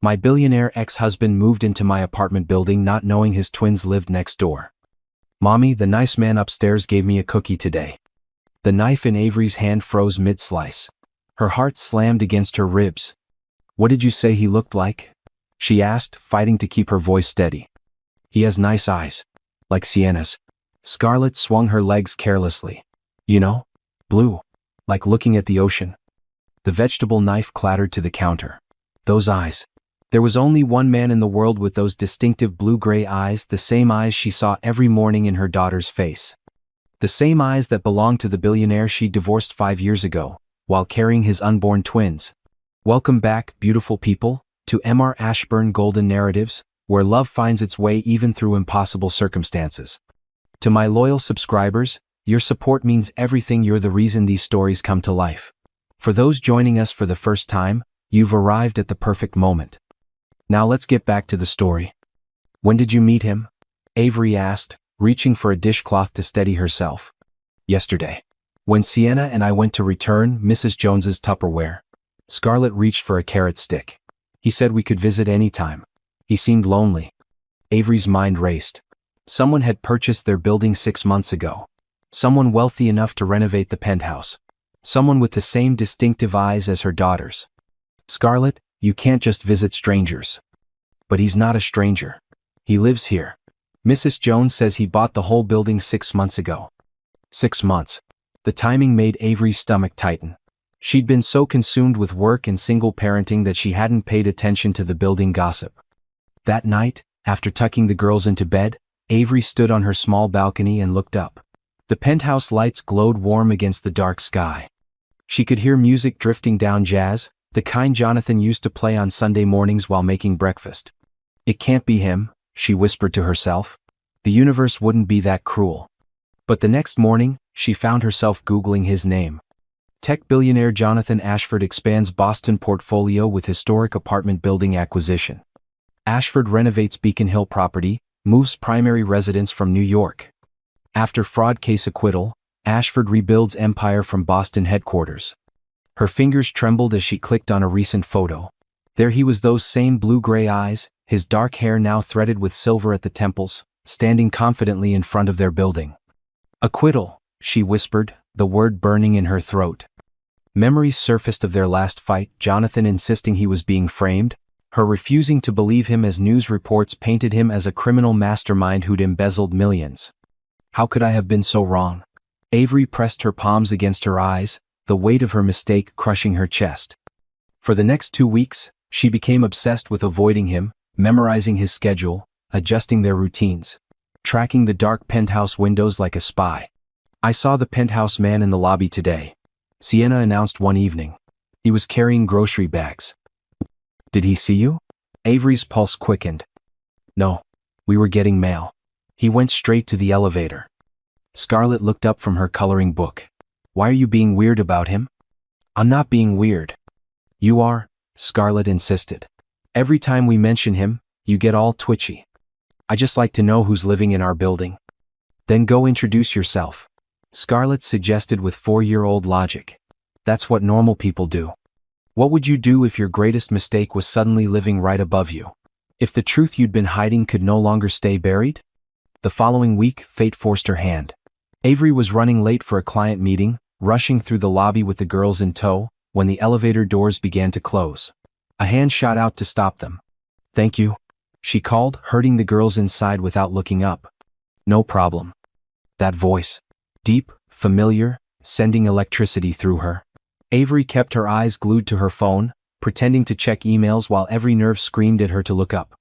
My billionaire ex-husband moved into my apartment building not knowing his twins lived next door. Mommy, the nice man upstairs gave me a cookie today. The knife in Avery's hand froze mid-slice. Her heart slammed against her ribs. What did you say he looked like? She asked, fighting to keep her voice steady. He has nice eyes. Like Sienna's. Scarlett swung her legs carelessly. You know? Blue. Like looking at the ocean. The vegetable knife clattered to the counter. Those eyes. There was only one man in the world with those distinctive blue-gray eyes, the same eyes she saw every morning in her daughter's face. The same eyes that belonged to the billionaire she divorced 5 years ago, while carrying his unborn twins. Welcome back, beautiful people, to M.R. Ashburn Golden Narratives, where love finds its way even through impossible circumstances. To my loyal subscribers, your support means everything. You're the reason these stories come to life. For those joining us for the first time, you've arrived at the perfect moment. Now let's get back to the story. When did you meet him? Avery asked, reaching for a dishcloth to steady herself. Yesterday. When Sienna and I went to return Mrs. Jones's Tupperware. Scarlett reached for a carrot stick. He said we could visit any time. He seemed lonely. Avery's mind raced. Someone had purchased their building 6 months ago. Someone wealthy enough to renovate the penthouse. Someone with the same distinctive eyes as her daughters. Scarlett, you can't just visit strangers. But he's not a stranger. He lives here. Mrs. Jones says he bought the whole building 6 months ago. 6 months. The timing made Avery's stomach tighten. She'd been so consumed with work and single parenting that she hadn't paid attention to the building gossip. That night, after tucking the girls into bed, Avery stood on her small balcony and looked up. The penthouse lights glowed warm against the dark sky. She could hear music drifting down, jazz, the kind Jonathan used to play on Sunday mornings while making breakfast. It can't be him, she whispered to herself. The universe wouldn't be that cruel. But the next morning, she found herself Googling his name. Tech billionaire Jonathan Ashford expands Boston portfolio with historic apartment building acquisition. Ashford renovates Beacon Hill property, moves primary residence from New York. After fraud case acquittal, Ashford rebuilds empire from Boston headquarters. Her fingers trembled as she clicked on a recent photo. There he was, those same blue-gray eyes, his dark hair now threaded with silver at the temples, standing confidently in front of their building. Acquittal, she whispered, the word burning in her throat. Memories surfaced of their last fight, Jonathan insisting he was being framed, her refusing to believe him as news reports painted him as a criminal mastermind who'd embezzled millions. How could I have been so wrong? Avery pressed her palms against her eyes, the weight of her mistake crushing her chest. For the next 2 weeks, she became obsessed with avoiding him, memorizing his schedule, adjusting their routines, tracking the dark penthouse windows like a spy. I saw the penthouse man in the lobby today, Sienna announced one evening. He was carrying grocery bags. Did he see you? Avery's pulse quickened. No. We were getting mail. He went straight to the elevator. Scarlett looked up from her coloring book. Why are you being weird about him? I'm not being weird. You are, Scarlett insisted. Every time we mention him, you get all twitchy. I just like to know who's living in our building. Then go introduce yourself. Scarlett suggested with 4-year-old logic. That's what normal people do. What would you do if your greatest mistake was suddenly living right above you? If the truth you'd been hiding could no longer stay buried? The following week, fate forced her hand. Avery was running late for a client meeting, rushing through the lobby with the girls in tow, when the elevator doors began to close. A hand shot out to stop them. Thank you, she called, herding the girls inside without looking up. No problem. That voice. Deep, familiar, sending electricity through her. Avery kept her eyes glued to her phone, pretending to check emails while every nerve screamed at her to look up.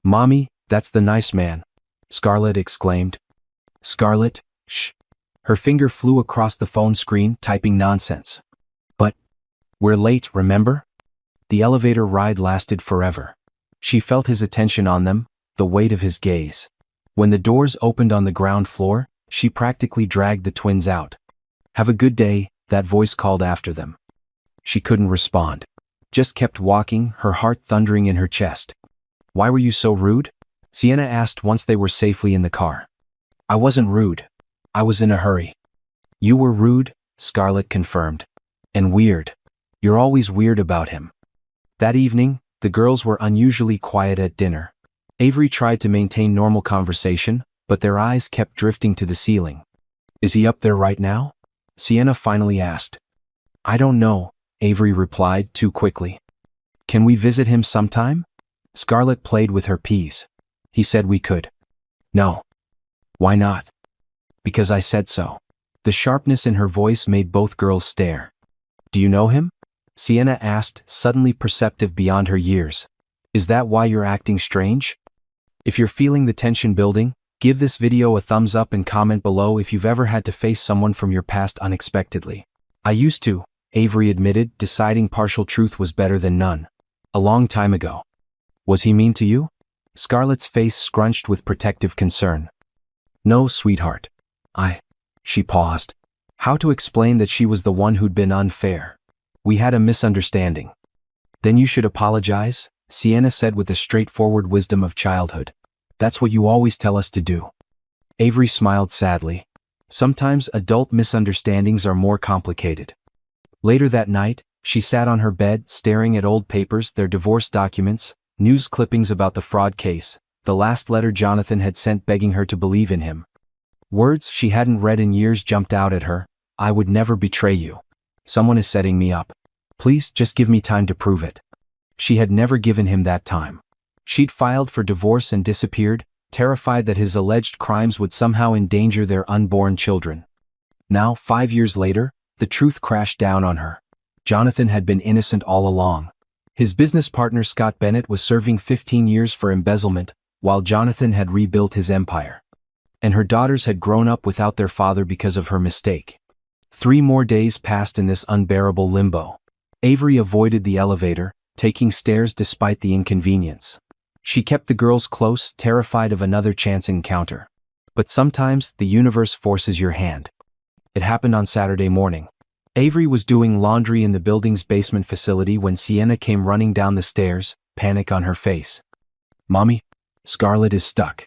Mommy, that's the nice man, Scarlett exclaimed. Scarlett, shh. Her finger flew across the phone screen, typing nonsense. But we're late, remember? The elevator ride lasted forever. She felt his attention on them, the weight of his gaze. When the doors opened on the ground floor, she practically dragged the twins out. Have a good day, that voice called after them. She couldn't respond. Just kept walking, her heart thundering in her chest. Why were you so rude? Sienna asked once they were safely in the car. I wasn't rude. I was in a hurry. You were rude, Scarlett confirmed. And weird. You're always weird about him. That evening, The girls were unusually quiet at dinner. Avery tried to maintain normal conversation, but their eyes kept drifting to the ceiling. Is he up there right now? Sienna finally asked. I don't know, Avery replied too quickly. Can we visit him sometime? Scarlett played with her peas. He said we could. No. Why not? Because I said so. The sharpness in her voice made both girls stare. Do you know him? Sienna asked, suddenly perceptive beyond her years. Is that why you're acting strange? If you're feeling the tension building, give this video a thumbs up and comment below if you've ever had to face someone from your past unexpectedly. I used to, Avery admitted, deciding partial truth was better than none. A long time ago. Was he mean to you? Scarlett's face scrunched with protective concern. No, sweetheart. She paused. How to explain that she was the one who'd been unfair? We had a misunderstanding. Then you should apologize, Sienna said with the straightforward wisdom of childhood. That's what you always tell us to do. Avery smiled sadly. Sometimes adult misunderstandings are more complicated. Later that night, she sat on her bed, staring at old papers, their divorce documents, news clippings about the fraud case, the last letter Jonathan had sent begging her to believe in him. Words she hadn't read in years jumped out at her. I would never betray you. Someone is setting me up. Please just give me time to prove it. She had never given him that time. She'd filed for divorce and disappeared, terrified that his alleged crimes would somehow endanger their unborn children. Now, 5 years later, the truth crashed down on her. Jonathan had been innocent all along. His business partner Scott Bennett was serving 15 years for embezzlement, while Jonathan had rebuilt his empire. And her daughters had grown up without their father because of her mistake. 3 more days passed in this unbearable limbo. Avery avoided the elevator, taking stairs despite the inconvenience. She kept the girls close, terrified of another chance encounter. But sometimes the universe forces your hand. It happened on Saturday morning. Avery was doing laundry in the building's basement facility when Sienna came running down the stairs, panic on her face. Mommy, Scarlett is stuck.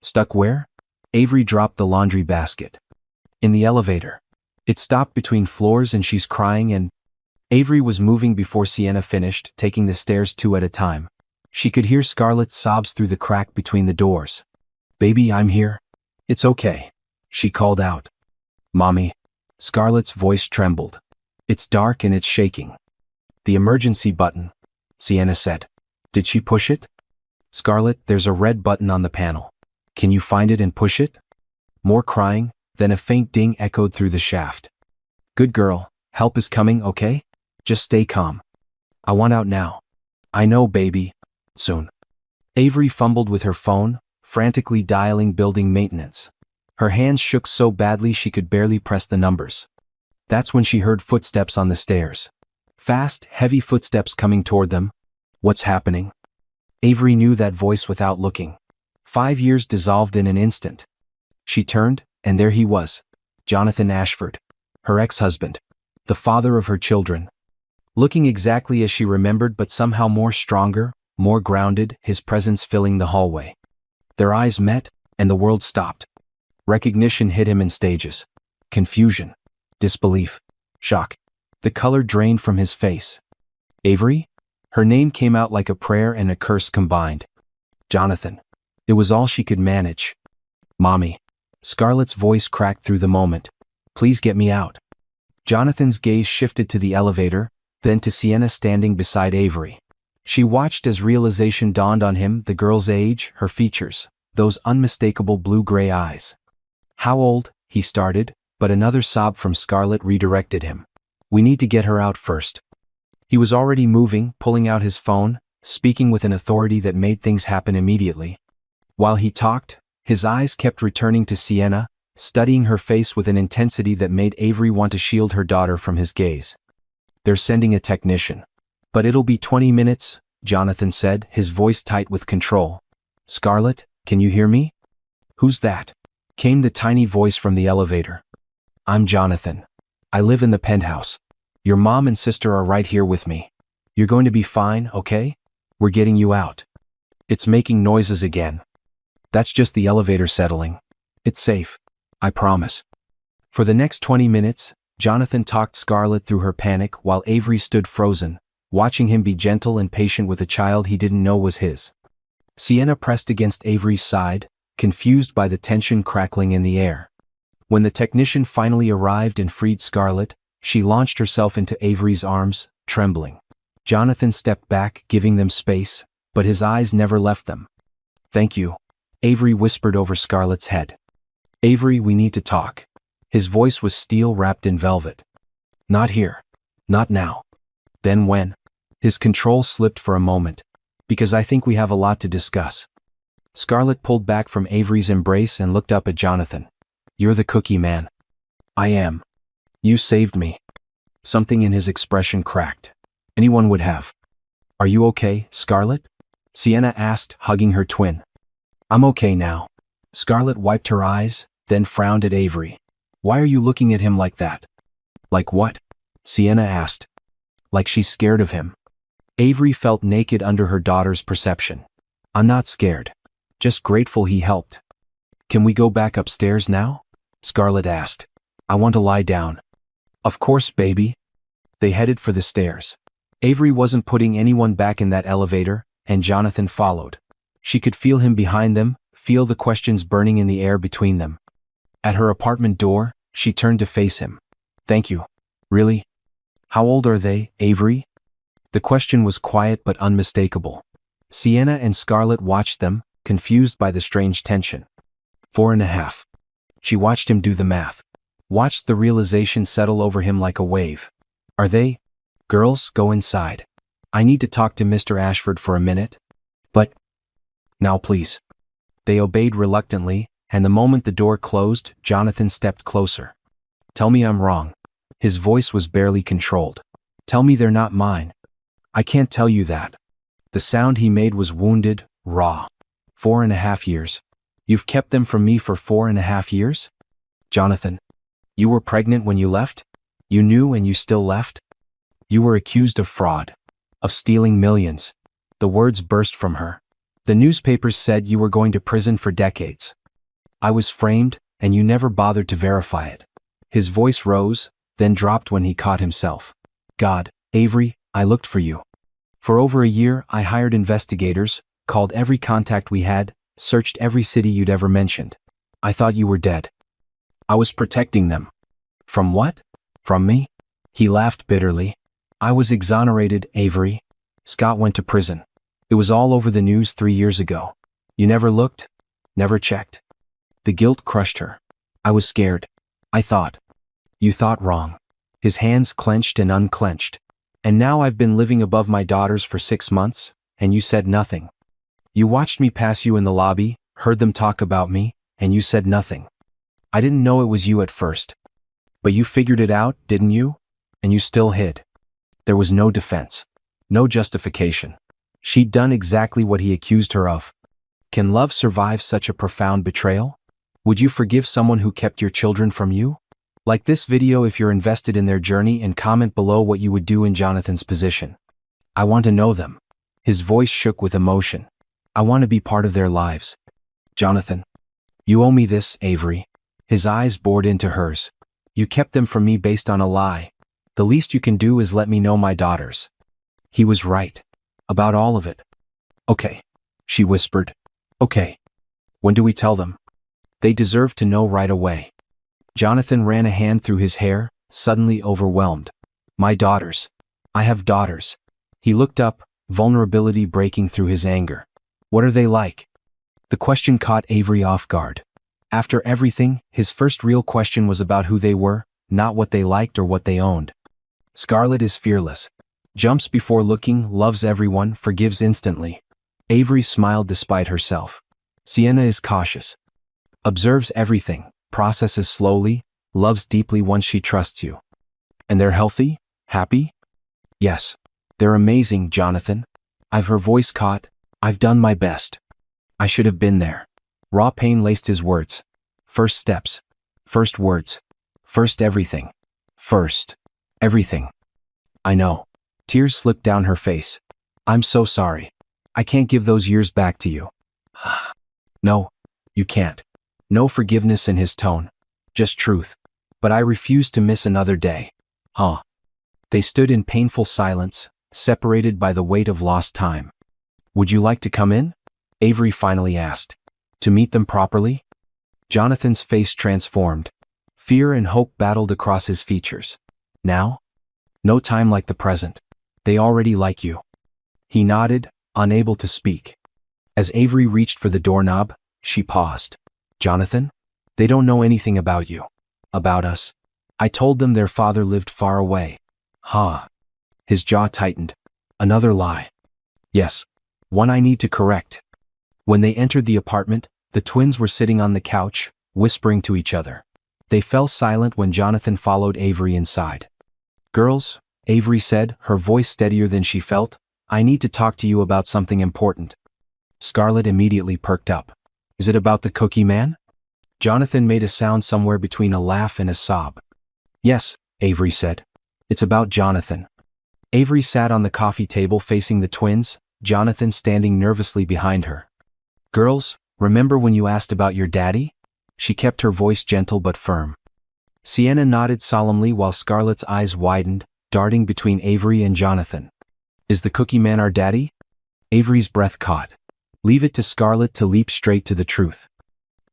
Stuck where? Avery dropped the laundry basket. In the elevator. It stopped between floors and she's crying and… Avery was moving before Sienna finished, taking the stairs 2 at a time. She could hear Scarlett's sobs through the crack between the doors. Baby, I'm here. It's okay. She called out. Mommy. Scarlett's voice trembled. It's dark and it's shaking. The emergency button, Sienna said. Did she push it? Scarlett, there's a red button on the panel. Can you find it and push it? More crying, then a faint ding echoed through the shaft. Good girl, help is coming, okay? Just stay calm. I want out now. I know, baby. Soon. Avery fumbled with her phone, frantically dialing building maintenance. Her hands shook so badly she could barely press the numbers. That's when she heard footsteps on the stairs. Fast, heavy footsteps coming toward them. What's happening? Avery knew that voice without looking. 5 years dissolved in an instant. She turned, and there he was. Jonathan Ashford. Her ex-husband. The father of her children. Looking exactly as she remembered but somehow more stronger, more grounded, his presence filling the hallway. Their eyes met, and the world stopped. Recognition hit him in stages. Confusion. Disbelief. Shock. The color drained from his face. Avery? Her name came out like a prayer and a curse combined. Jonathan. It was all she could manage. Mommy. Scarlett's voice cracked through the moment. Please get me out. Jonathan's gaze shifted to the elevator, then to Sienna standing beside Avery. She watched as realization dawned on him, the girl's age, her features, those unmistakable blue-gray eyes. How old? He started, but another sob from Scarlett redirected him. We need to get her out first. He was already moving, pulling out his phone, speaking with an authority that made things happen immediately. While he talked, his eyes kept returning to Sienna, studying her face with an intensity that made Avery want to shield her daughter from his gaze. They're sending a technician. But it'll be 20 minutes, Jonathan said, his voice tight with control. Scarlett, can you hear me? Who's that? Came the tiny voice from the elevator. I'm Jonathan. I live in the penthouse. Your mom and sister are right here with me. You're going to be fine, okay? We're getting you out. It's making noises again. That's just the elevator settling. It's safe. I promise. For the next 20 minutes, Jonathan talked Scarlett through her panic while Avery stood frozen, watching him be gentle and patient with a child he didn't know was his. Sienna pressed against Avery's side, confused by the tension crackling in the air. When the technician finally arrived and freed Scarlett, she launched herself into Avery's arms, trembling. Jonathan stepped back, giving them space, but his eyes never left them. "Thank you," Avery whispered over Scarlett's head. "Avery, we need to talk." His voice was steel wrapped in velvet. "Not here. Not now." "Then when?" His control slipped for a moment. "Because I think we have a lot to discuss." Scarlett pulled back from Avery's embrace and looked up at Jonathan. "You're the cookie man." "I am. You saved me." Something in his expression cracked. "Anyone would have." "Are you okay, Scarlett?" Sienna asked, hugging her twin. "I'm okay now." Scarlett wiped her eyes, then frowned at Avery. "Why are you looking at him like that?" "Like what?" Sienna asked. "Like she's scared of him." Avery felt naked under her daughter's perception. "I'm not scared. Just grateful he helped." "Can we go back upstairs now?" Scarlett asked. "I want to lie down." "Of course, baby." They headed for the stairs. Avery wasn't putting anyone back in that elevator, and Jonathan followed. She could feel him behind them, feel the questions burning in the air between them. At her apartment door, she turned to face him. "Thank you." "Really? How old are they, Avery?" The question was quiet but unmistakable. Sienna and Scarlett watched them, confused by the strange tension. 4.5. She watched him do the math. Watched the realization settle over him like a wave. "Are they?" "Girls, go inside. I need to talk to Mr. Ashford for a minute." "But..." "Now please." They obeyed reluctantly, and the moment the door closed, Jonathan stepped closer. "Tell me I'm wrong." His voice was barely controlled. "Tell me they're not mine." "I can't tell you that." The sound he made was wounded, raw. 4.5 years. You've kept them from me for 4.5 years? Jonathan. You were pregnant when you left? You knew and you still left? You were accused of fraud. Of stealing millions. The words burst from her. The newspapers said you were going to prison for decades. I was framed, and you never bothered to verify it. His voice rose, then dropped when he caught himself. God, Avery, I looked for you. For over a year, I hired investigators, called every contact we had, searched every city you'd ever mentioned. I thought you were dead. I was protecting them. From what? From me? He laughed bitterly. I was exonerated, Avery. Scott went to prison. It was all over the news 3 years ago. You never looked? Never checked? The guilt crushed her. I was scared. I thought. You thought wrong. His hands clenched and unclenched. And now I've been living above my daughters for 6 months, and you said nothing. You watched me pass you in the lobby, heard them talk about me, and you said nothing. I didn't know it was you at first. But you figured it out, didn't you? And you still hid. There was no defense. No justification. She'd done exactly what he accused her of. Can love survive such a profound betrayal? Would you forgive someone who kept your children from you? Like this video if you're invested in their journey and comment below what you would do in Jonathan's position. I want to know them. His voice shook with emotion. I want to be part of their lives. Jonathan. You owe me this, Avery. His eyes bored into hers. You kept them from me based on a lie. The least you can do is let me know my daughters. He was right. About all of it. Okay. She whispered. Okay. When do we tell them? They deserve to know right away. Jonathan ran a hand through his hair, suddenly overwhelmed. My daughters. I have daughters. He looked up, vulnerability breaking through his anger. What are they like? The question caught Avery off guard. After everything, his first real question was about who they were, not what they liked or what they owned. Scarlett is fearless. Jumps before looking, loves everyone, forgives instantly. Avery smiled despite herself. Sienna is cautious. Observes everything. Processes slowly, loves deeply once she trusts you. And they're healthy? Happy? Yes. They're amazing, Jonathan. Her voice caught. I've done my best. I should have been there. Raw pain laced his words. First steps. First words. First everything. First. Everything. I know. Tears slipped down her face. I'm so sorry. I can't give those years back to you. No, you can't. No forgiveness in his tone. Just truth. But I refuse to miss another day. Huh. They stood in painful silence, separated by the weight of lost time. Would you like to come in? Avery finally asked. To meet them properly? Jonathan's face transformed. Fear and hope battled across his features. Now? No time like the present. They already like you. He nodded, unable to speak. As Avery reached for the doorknob, she paused. Jonathan? They don't know anything about you. About us. I told them their father lived far away. Huh. His jaw tightened. Another lie. Yes. One I need to correct. When they entered the apartment, the twins were sitting on the couch, whispering to each other. They fell silent when Jonathan followed Avery inside. Girls, Avery said, her voice steadier than she felt, I need to talk to you about something important. Scarlett immediately perked up. Is it about the cookie man? Jonathan made a sound somewhere between a laugh and a sob. Yes, Avery said. It's about Jonathan. Avery sat on the coffee table facing the twins, Jonathan standing nervously behind her. Girls, remember when you asked about your daddy? She kept her voice gentle but firm. Sienna nodded solemnly while Scarlett's eyes widened, darting between Avery and Jonathan. Is the cookie man our daddy? Avery's breath caught. Leave it to Scarlett to leap straight to the truth.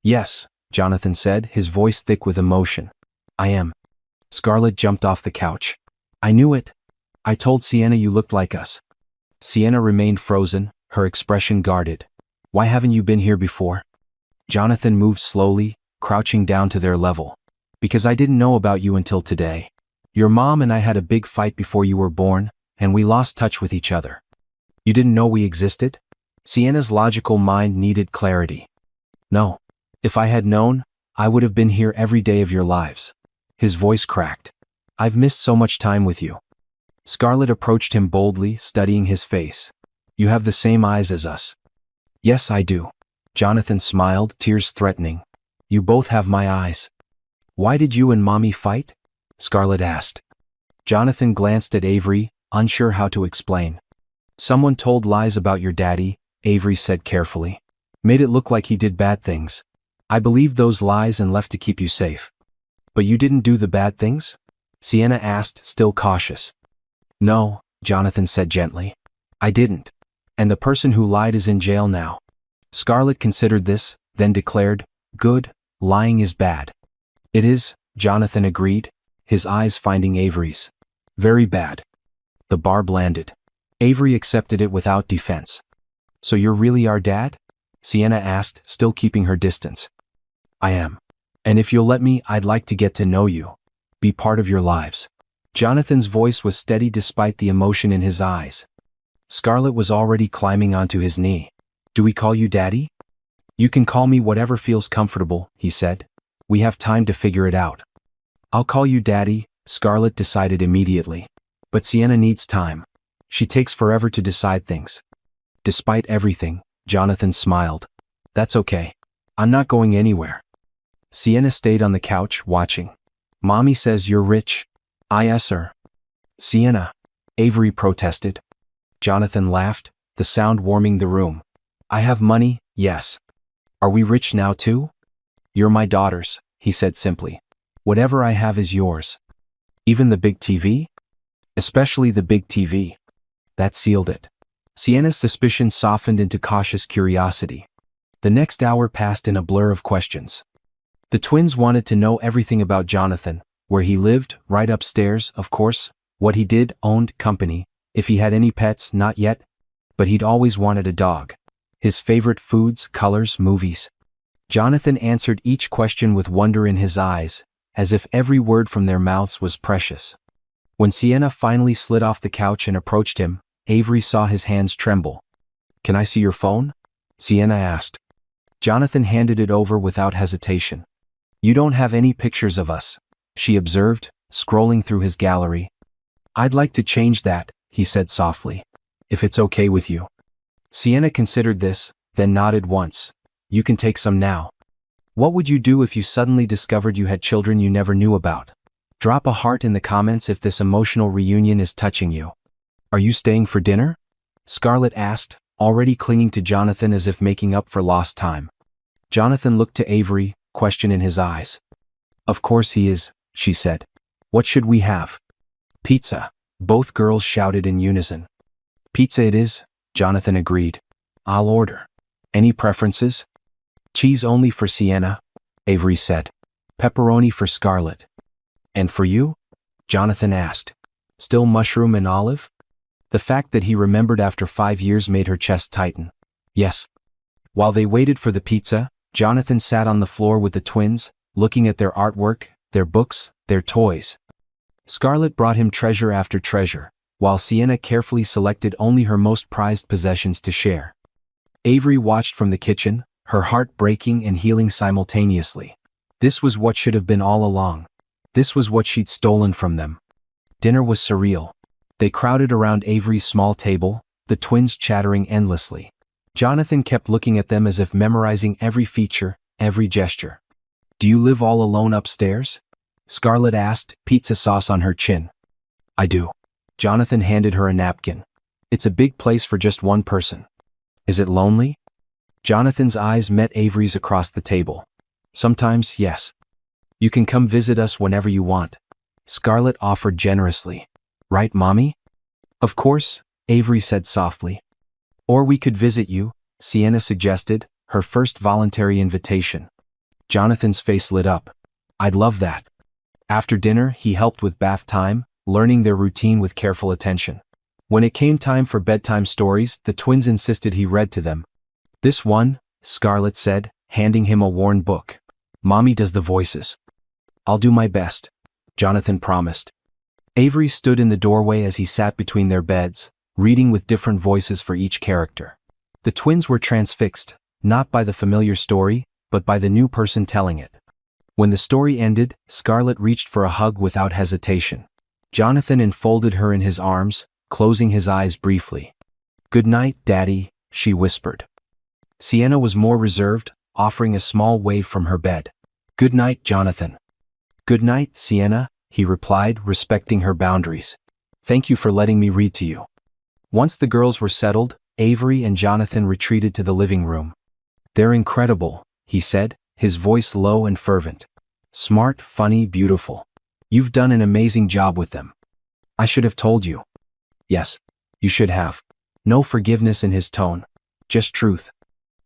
Yes, Jonathan said, his voice thick with emotion. I am. Scarlett jumped off the couch. I knew it. I told Sienna you looked like us. Sienna remained frozen, her expression guarded. Why haven't you been here before? Jonathan moved slowly, crouching down to their level. Because I didn't know about you until today. Your mom and I had a big fight before you were born, and we lost touch with each other. You didn't know we existed? Sienna's logical mind needed clarity. No. If I had known, I would have been here every day of your lives. His voice cracked. I've missed so much time with you. Scarlett approached him boldly, studying his face. You have the same eyes as us. Yes, I do. Jonathan smiled, tears threatening. You both have my eyes. Why did you and Mommy fight? Scarlett asked. Jonathan glanced at Avery, unsure how to explain. Someone told lies about your daddy, Avery said carefully. Made it look like he did bad things. I believed those lies and left to keep you safe. But you didn't do the bad things? Sienna asked, still cautious. No, Jonathan said gently. I didn't. And the person who lied is in jail now. Scarlett considered this, then declared, Good, lying is bad. It is, Jonathan agreed, his eyes finding Avery's. Very bad. The barb landed. Avery accepted it without defense. So you're really our dad? Sienna asked, still keeping her distance. I am. And if you'll let me, I'd like to get to know you. Be part of your lives. Jonathan's voice was steady despite the emotion in his eyes. Scarlett was already climbing onto his knee. Do we call you Daddy? You can call me whatever feels comfortable, he said. We have time to figure it out. I'll call you Daddy, Scarlett decided immediately. But Sienna needs time. She takes forever to decide things. Despite everything, Jonathan smiled. That's okay. I'm not going anywhere. Sienna stayed on the couch, watching. Mommy says you're rich. Yes, sir. Sienna. Avery protested. Jonathan laughed, the sound warming the room. I have money, yes. Are we rich now too? You're my daughters, he said simply. Whatever I have is yours. Even the big TV? Especially the big TV. That sealed it. Sienna's suspicion softened into cautious curiosity. The next hour passed in a blur of questions. The twins wanted to know everything about Jonathan, where he lived, right upstairs, of course, what he did, owned, company, if he had any pets, not yet, but he'd always wanted a dog. His favorite foods, colors, movies. Jonathan answered each question with wonder in his eyes, as if every word from their mouths was precious. When Sienna finally slid off the couch and approached him, Avery saw his hands tremble. Can I see your phone? Sienna asked. Jonathan handed it over without hesitation. You don't have any pictures of us, she observed, scrolling through his gallery. I'd like to change that, he said softly. If it's okay with you. Sienna considered this, then nodded once. You can take some now. What would you do if you suddenly discovered you had children you never knew about? Drop a heart in the comments if this emotional reunion is touching you. Are you staying for dinner? Scarlett asked, already clinging to Jonathan as if making up for lost time. Jonathan looked to Avery, question in his eyes. Of course he is, she said. What should we have? Pizza. Both girls shouted in unison. Pizza it is, Jonathan agreed. I'll order. Any preferences? Cheese only for Sienna, Avery said. Pepperoni for Scarlett. And for you? Jonathan asked. Still mushroom and olive? The fact that he remembered after 5 years made her chest tighten. Yes. While they waited for the pizza, Jonathan sat on the floor with the twins, looking at their artwork, their books, their toys. Scarlett brought him treasure after treasure, while Sienna carefully selected only her most prized possessions to share. Avery watched from the kitchen, her heart breaking and healing simultaneously. This was what should have been all along. This was what she'd stolen from them. Dinner was surreal. They crowded around Avery's small table, the twins chattering endlessly. Jonathan kept looking at them as if memorizing every feature, every gesture. Do you live all alone upstairs? Scarlett asked, pizza sauce on her chin. I do. Jonathan handed her a napkin. It's a big place for just one person. Is it lonely? Jonathan's eyes met Avery's across the table. Sometimes, yes. You can come visit us whenever you want. Scarlett offered generously. Right, Mommy? Of course, Avery said softly. Or we could visit you, Sienna suggested, her first voluntary invitation. Jonathan's face lit up. I'd love that. After dinner, he helped with bath time, learning their routine with careful attention. When it came time for bedtime stories, the twins insisted he read to them. This one, Scarlett said, handing him a worn book. Mommy does the voices. I'll do my best, Jonathan promised. Avery stood in the doorway as he sat between their beds, reading with different voices for each character. The twins were transfixed, not by the familiar story, but by the new person telling it. When the story ended, Scarlett reached for a hug without hesitation. Jonathan enfolded her in his arms, closing his eyes briefly. Good night, Daddy, she whispered. Sienna was more reserved, offering a small wave from her bed. Good night, Jonathan. Good night, Sienna, he replied, respecting her boundaries. Thank you for letting me read to you. Once the girls were settled, Avery and Jonathan retreated to the living room. They're incredible, he said, his voice low and fervent. Smart, funny, beautiful. You've done an amazing job with them. I should have told you. Yes, you should have. No forgiveness in his tone. Just truth.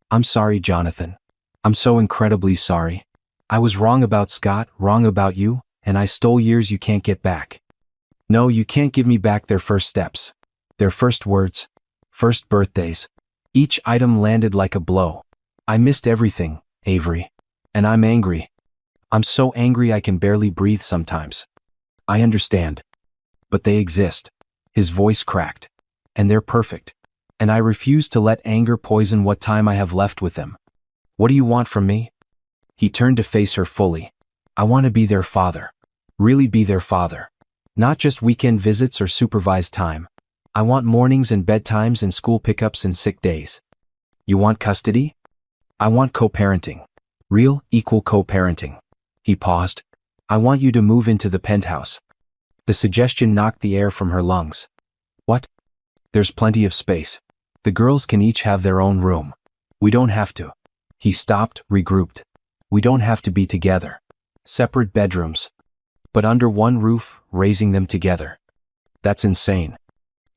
I'm sorry, Jonathan. I'm so incredibly sorry. I was wrong about Scott, wrong about you, and I stole years you can't get back. No, you can't give me back their first steps. Their first words. First birthdays. Each item landed like a blow. I missed everything, Avery. And I'm angry. I'm so angry I can barely breathe sometimes. I understand. But they exist. His voice cracked. And they're perfect. And I refuse to let anger poison what time I have left with them. What do you want from me? He turned to face her fully. I want to be their father. Really be their father. Not just weekend visits or supervised time. I want mornings and bedtimes and school pickups and sick days. You want custody? I want co-parenting. Real, equal co-parenting. He paused. I want you to move into the penthouse. The suggestion knocked the air from her lungs. What? There's plenty of space. The girls can each have their own room. We don't have to. He stopped, regrouped. We don't have to be together. Separate bedrooms. But under one roof, raising them together. That's insane.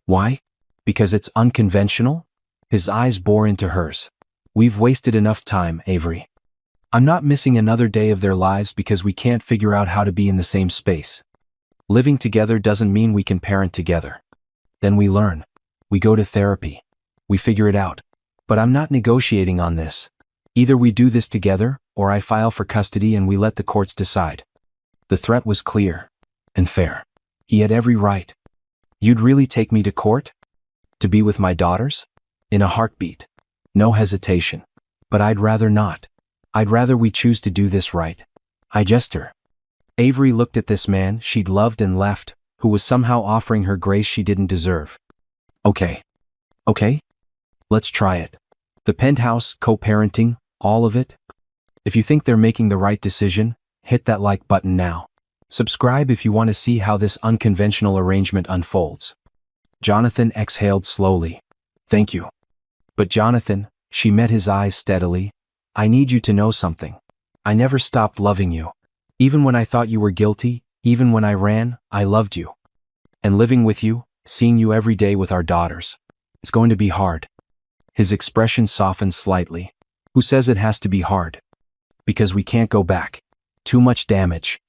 Why? Because it's unconventional? His eyes bore into hers. We've wasted enough time, Avery. I'm not missing another day of their lives because we can't figure out how to be in the same space. Living together doesn't mean we can parent together. Then we learn. We go to therapy. We figure it out. But I'm not negotiating on this. Either we do this together, or I file for custody and we let the courts decide. The threat was clear. And fair. He had every right. You'd really take me to court? To be with my daughters? In a heartbeat. No hesitation. But I'd rather not. I'd rather we choose to do this right. I jest her. Avery looked at this man she'd loved and left, who was somehow offering her grace she didn't deserve. Okay. Okay? Let's try it. The penthouse, co-parenting, all of it. If you think they're making the right decision, hit that like button now. Subscribe if you want to see how this unconventional arrangement unfolds. Jonathan exhaled slowly. Thank you. But Jonathan, she met his eyes steadily. I need you to know something. I never stopped loving you. Even when I thought you were guilty, even when I ran, I loved you. And living with you, seeing you every day with our daughters. It's going to be hard. His expression softened slightly. Who says it has to be hard? Because we can't go back. Too much damage.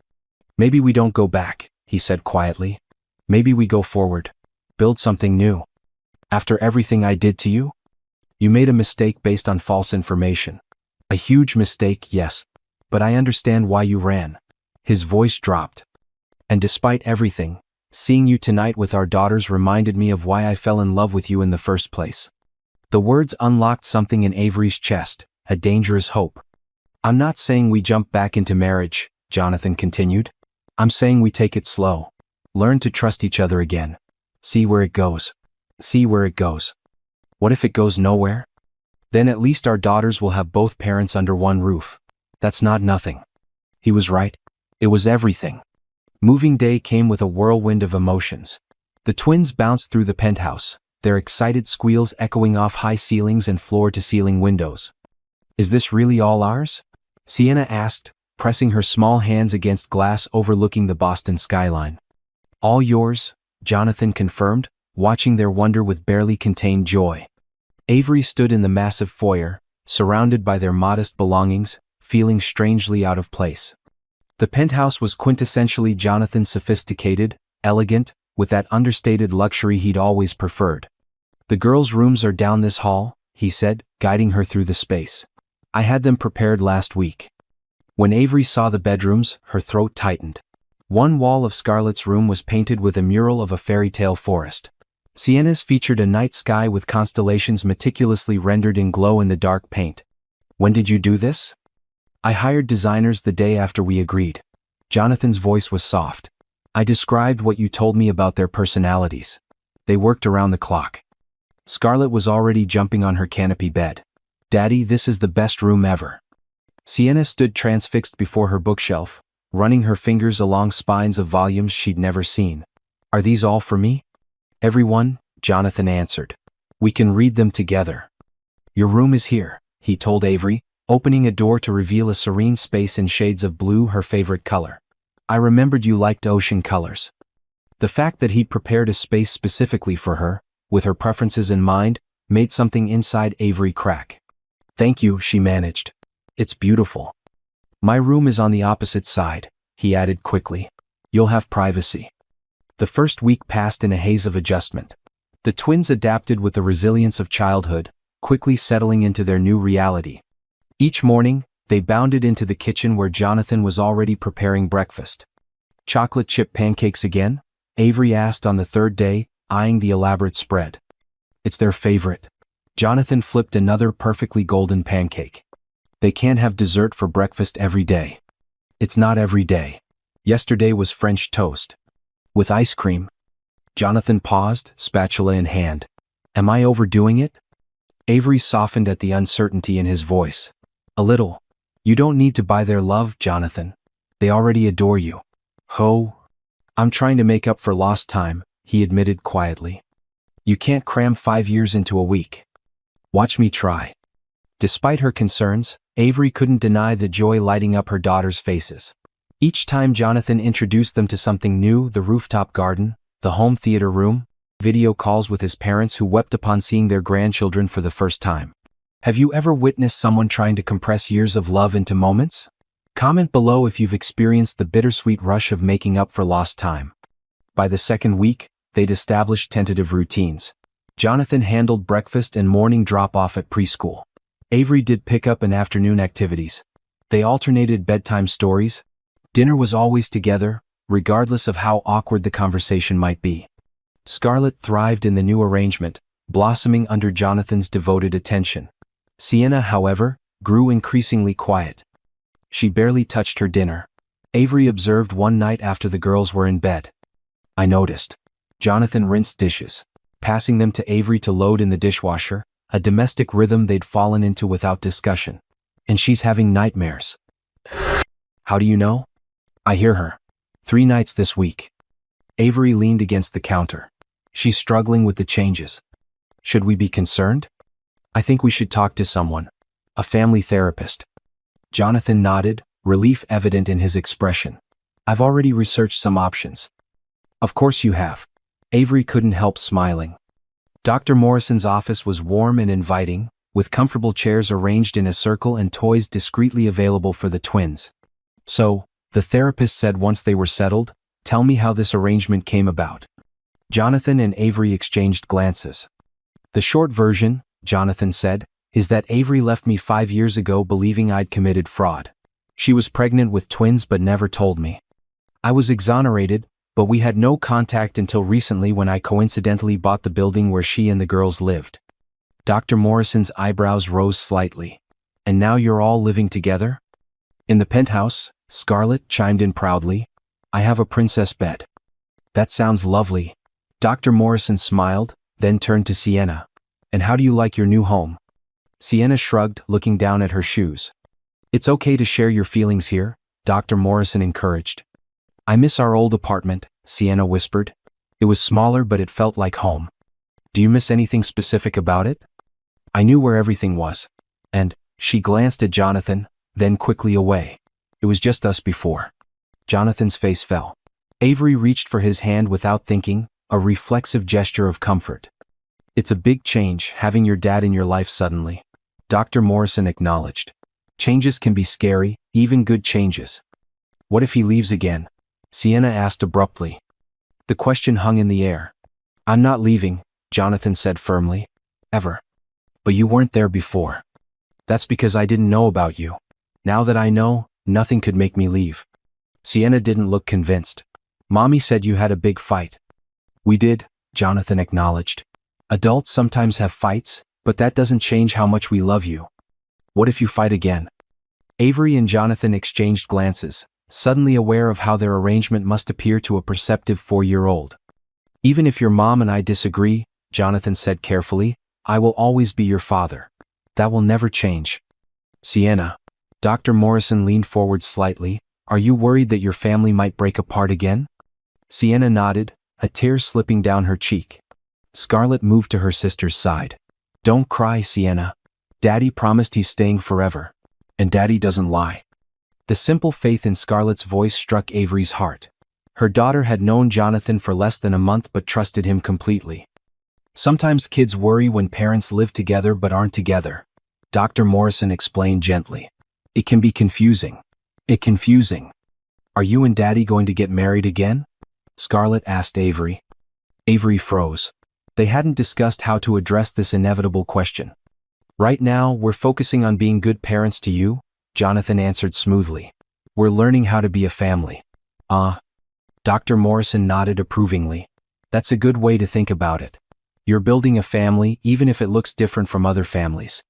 Maybe we don't go back, he said quietly. Maybe we go forward. Build something new. After everything I did to you? You made a mistake based on false information. A huge mistake, yes. But I understand why you ran. His voice dropped. And despite everything, seeing you tonight with our daughters reminded me of why I fell in love with you in the first place. The words unlocked something in Avery's chest, a dangerous hope. I'm not saying we jump back into marriage, Jonathan continued. I'm saying we take it slow. Learn to trust each other again. See where it goes. See where it goes. What if it goes nowhere? Then at least our daughters will have both parents under one roof. That's not nothing. He was right. It was everything. Moving day came with a whirlwind of emotions. The twins bounced through the penthouse, their excited squeals echoing off high ceilings and floor-to-ceiling windows. Is this really all ours? Sienna asked, pressing her small hands against glass overlooking the Boston skyline. All yours, Jonathan confirmed, watching their wonder with barely contained joy. Avery stood in the massive foyer, surrounded by their modest belongings, feeling strangely out of place. The penthouse was quintessentially Jonathan's sophisticated, elegant, with that understated luxury he'd always preferred. The girls' rooms are down this hall, he said, guiding her through the space. I had them prepared last week. When Avery saw the bedrooms, her throat tightened. One wall of Scarlett's room was painted with a mural of a fairy tale forest. Sienna's featured a night sky with constellations meticulously rendered in glow-in-the-dark paint. When did you do this? I hired designers the day after we agreed. Jonathan's voice was soft. I described what you told me about their personalities. They worked around the clock. Scarlett was already jumping on her canopy bed. Daddy, this is the best room ever. Sienna stood transfixed before her bookshelf, running her fingers along spines of volumes she'd never seen. Are these all for me? Everyone, Jonathan answered. We can read them together. Your room is here, he told Avery, opening a door to reveal a serene space in shades of blue, her favorite color. I remembered you liked ocean colors. The fact that he'd prepared a space specifically for her, with her preferences in mind, made something inside Avery crack. Thank you, she managed. It's beautiful. My room is on the opposite side, he added quickly. You'll have privacy. The first week passed in a haze of adjustment. The twins adapted with the resilience of childhood, quickly settling into their new reality. Each morning, they bounded into the kitchen where Jonathan was already preparing breakfast. Chocolate chip pancakes again? Avery asked on the third day, eyeing the elaborate spread. It's their favorite. Jonathan flipped another perfectly golden pancake. They can't have dessert for breakfast every day. It's not every day. Yesterday was French toast. With ice cream. Jonathan paused, spatula in hand. Am I overdoing it? Avery softened at the uncertainty in his voice. A little. You don't need to buy their love, Jonathan. They already adore you. Ho. I'm trying to make up for lost time, he admitted quietly. You can't cram 5 years into a week. Watch me try. Despite her concerns, Avery couldn't deny the joy lighting up her daughters' faces. Each time Jonathan introduced them to something new, the rooftop garden, the home theater room, video calls with his parents who wept upon seeing their grandchildren for the first time. Have you ever witnessed someone trying to compress years of love into moments? Comment below if you've experienced the bittersweet rush of making up for lost time. By the second week, they'd established tentative routines. Jonathan handled breakfast and morning drop-off at preschool. Avery did pickup and afternoon activities. They alternated bedtime stories. Dinner was always together, regardless of how awkward the conversation might be. Scarlett thrived in the new arrangement, blossoming under Jonathan's devoted attention. Sienna, however, grew increasingly quiet. She barely touched her dinner. Avery observed one night after the girls were in bed. I noticed. Jonathan rinsed dishes, passing them to Avery to load in the dishwasher, a domestic rhythm they'd fallen into without discussion. And she's having nightmares. How do you know? I hear her. 3 nights this week. Avery leaned against the counter. She's struggling with the changes. Should we be concerned? I think we should talk to someone. A family therapist. Jonathan nodded, relief evident in his expression. I've already researched some options. Of course you have. Avery couldn't help smiling. Dr. Morrison's office was warm and inviting, with comfortable chairs arranged in a circle and toys discreetly available for the twins. "So," the therapist said once they were settled, "tell me how this arrangement came about." Jonathan and Avery exchanged glances. "The short version," Jonathan said, "is that Avery left me 5 years ago believing I'd committed fraud. She was pregnant with twins but never told me. I was exonerated, but we had no contact until recently when I coincidentally bought the building where she and the girls lived." Dr. Morrison's eyebrows rose slightly. "And now you're all living together?" "In the penthouse," Scarlett chimed in proudly. "I have a princess bed." "That sounds lovely." Dr. Morrison smiled, then turned to Sienna. "And how do you like your new home?" Sienna shrugged, looking down at her shoes. "It's okay to share your feelings here," Dr. Morrison encouraged. "I miss our old apartment," Sienna whispered. "It was smaller but it felt like home." "Do you miss anything specific about it?" "I knew where everything was. And," she glanced at Jonathan, then quickly away. "It was just us before." Jonathan's face fell. Avery reached for his hand without thinking, a reflexive gesture of comfort. "It's a big change, having your dad in your life suddenly," Dr. Morrison acknowledged. "Changes can be scary, even good changes." "What if he leaves again?" Sienna asked abruptly. The question hung in the air. "I'm not leaving," Jonathan said firmly. "Ever." "But you weren't there before." "That's because I didn't know about you. Now that I know, nothing could make me leave." Sienna didn't look convinced. "Mommy said you had a big fight." "We did," Jonathan acknowledged. "Adults sometimes have fights, but that doesn't change how much we love you." "What if you fight again?" Avery and Jonathan exchanged glances, suddenly aware of how their arrangement must appear to a perceptive 4-year-old. "Even if your mom and I disagree," Jonathan said carefully, "I will always be your father. That will never change." "Sienna." Dr. Morrison leaned forward slightly. "Are you worried that your family might break apart again?" Sienna nodded, a tear slipping down her cheek. Scarlett moved to her sister's side. "Don't cry, Sienna. Daddy promised he's staying forever. And Daddy doesn't lie." The simple faith in Scarlett's voice struck Avery's heart. Her daughter had known Jonathan for less than a month but trusted him completely. "Sometimes kids worry when parents live together but aren't together," Dr. Morrison explained gently. "It can be confusing." Confusing. "Are you and Daddy going to get married again?" Scarlett asked Avery. Avery froze. They hadn't discussed how to address this inevitable question. "Right now, we're focusing on being good parents to you," Jonathan answered smoothly. "We're learning how to be a family." "Ah." Dr. Morrison nodded approvingly. "That's a good way to think about it. You're building a family even if it looks different from other families."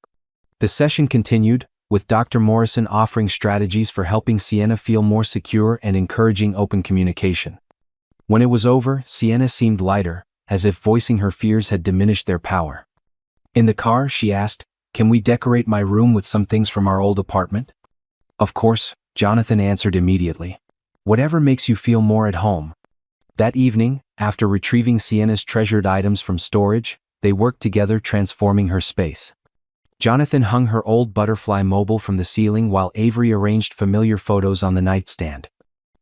The session continued, with Dr. Morrison offering strategies for helping Sienna feel more secure and encouraging open communication. When it was over, Sienna seemed lighter, as if voicing her fears had diminished their power. In the car, she asked, "Can we decorate my room with some things from our old apartment?" "Of course," Jonathan answered immediately. "Whatever makes you feel more at home." That evening, after retrieving Sienna's treasured items from storage, they worked together transforming her space. Jonathan hung her old butterfly mobile from the ceiling while Avery arranged familiar photos on the nightstand.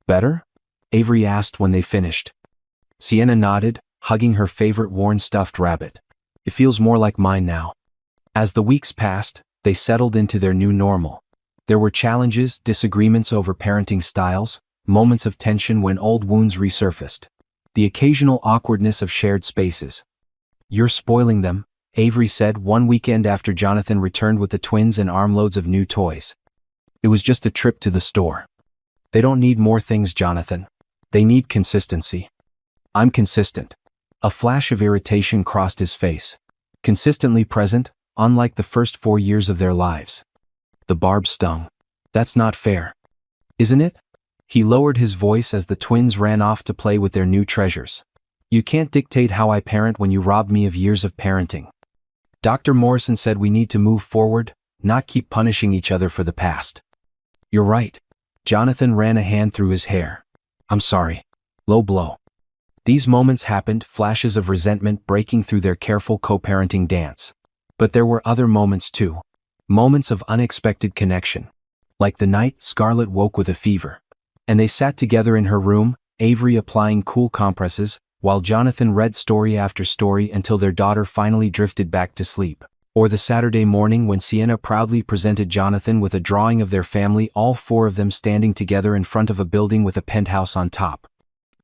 "Better?" Avery asked when they finished. Sienna nodded, hugging her favorite worn stuffed rabbit. "It feels more like mine now." As the weeks passed, they settled into their new normal. There were challenges, disagreements over parenting styles, moments of tension when old wounds resurfaced. The occasional awkwardness of shared spaces. "You're spoiling them," Avery said one weekend after Jonathan returned with the twins and armloads of new toys. "It was just a trip to the store." "They don't need more things, Jonathan. They need consistency." "I'm consistent." A flash of irritation crossed his face. "Consistently present, unlike the first 4 years of their lives." The barb stung. "That's not fair." "Isn't it?" He lowered his voice as the twins ran off to play with their new treasures. "You can't dictate how I parent when you robbed me of years of parenting." Dr. Morrison said we need to move forward, not keep punishing each other for the past. "You're right." Jonathan ran a hand through his hair. "I'm sorry." Low blow. These moments happened, flashes of resentment breaking through their careful co-parenting dance. But there were other moments too. Moments of unexpected connection. Like the night Scarlett woke with a fever. And they sat together in her room, Avery applying cool compresses, while Jonathan read story after story until their daughter finally drifted back to sleep. Or the Saturday morning when Sienna proudly presented Jonathan with a drawing of their family, all four of them standing together in front of a building with a penthouse on top.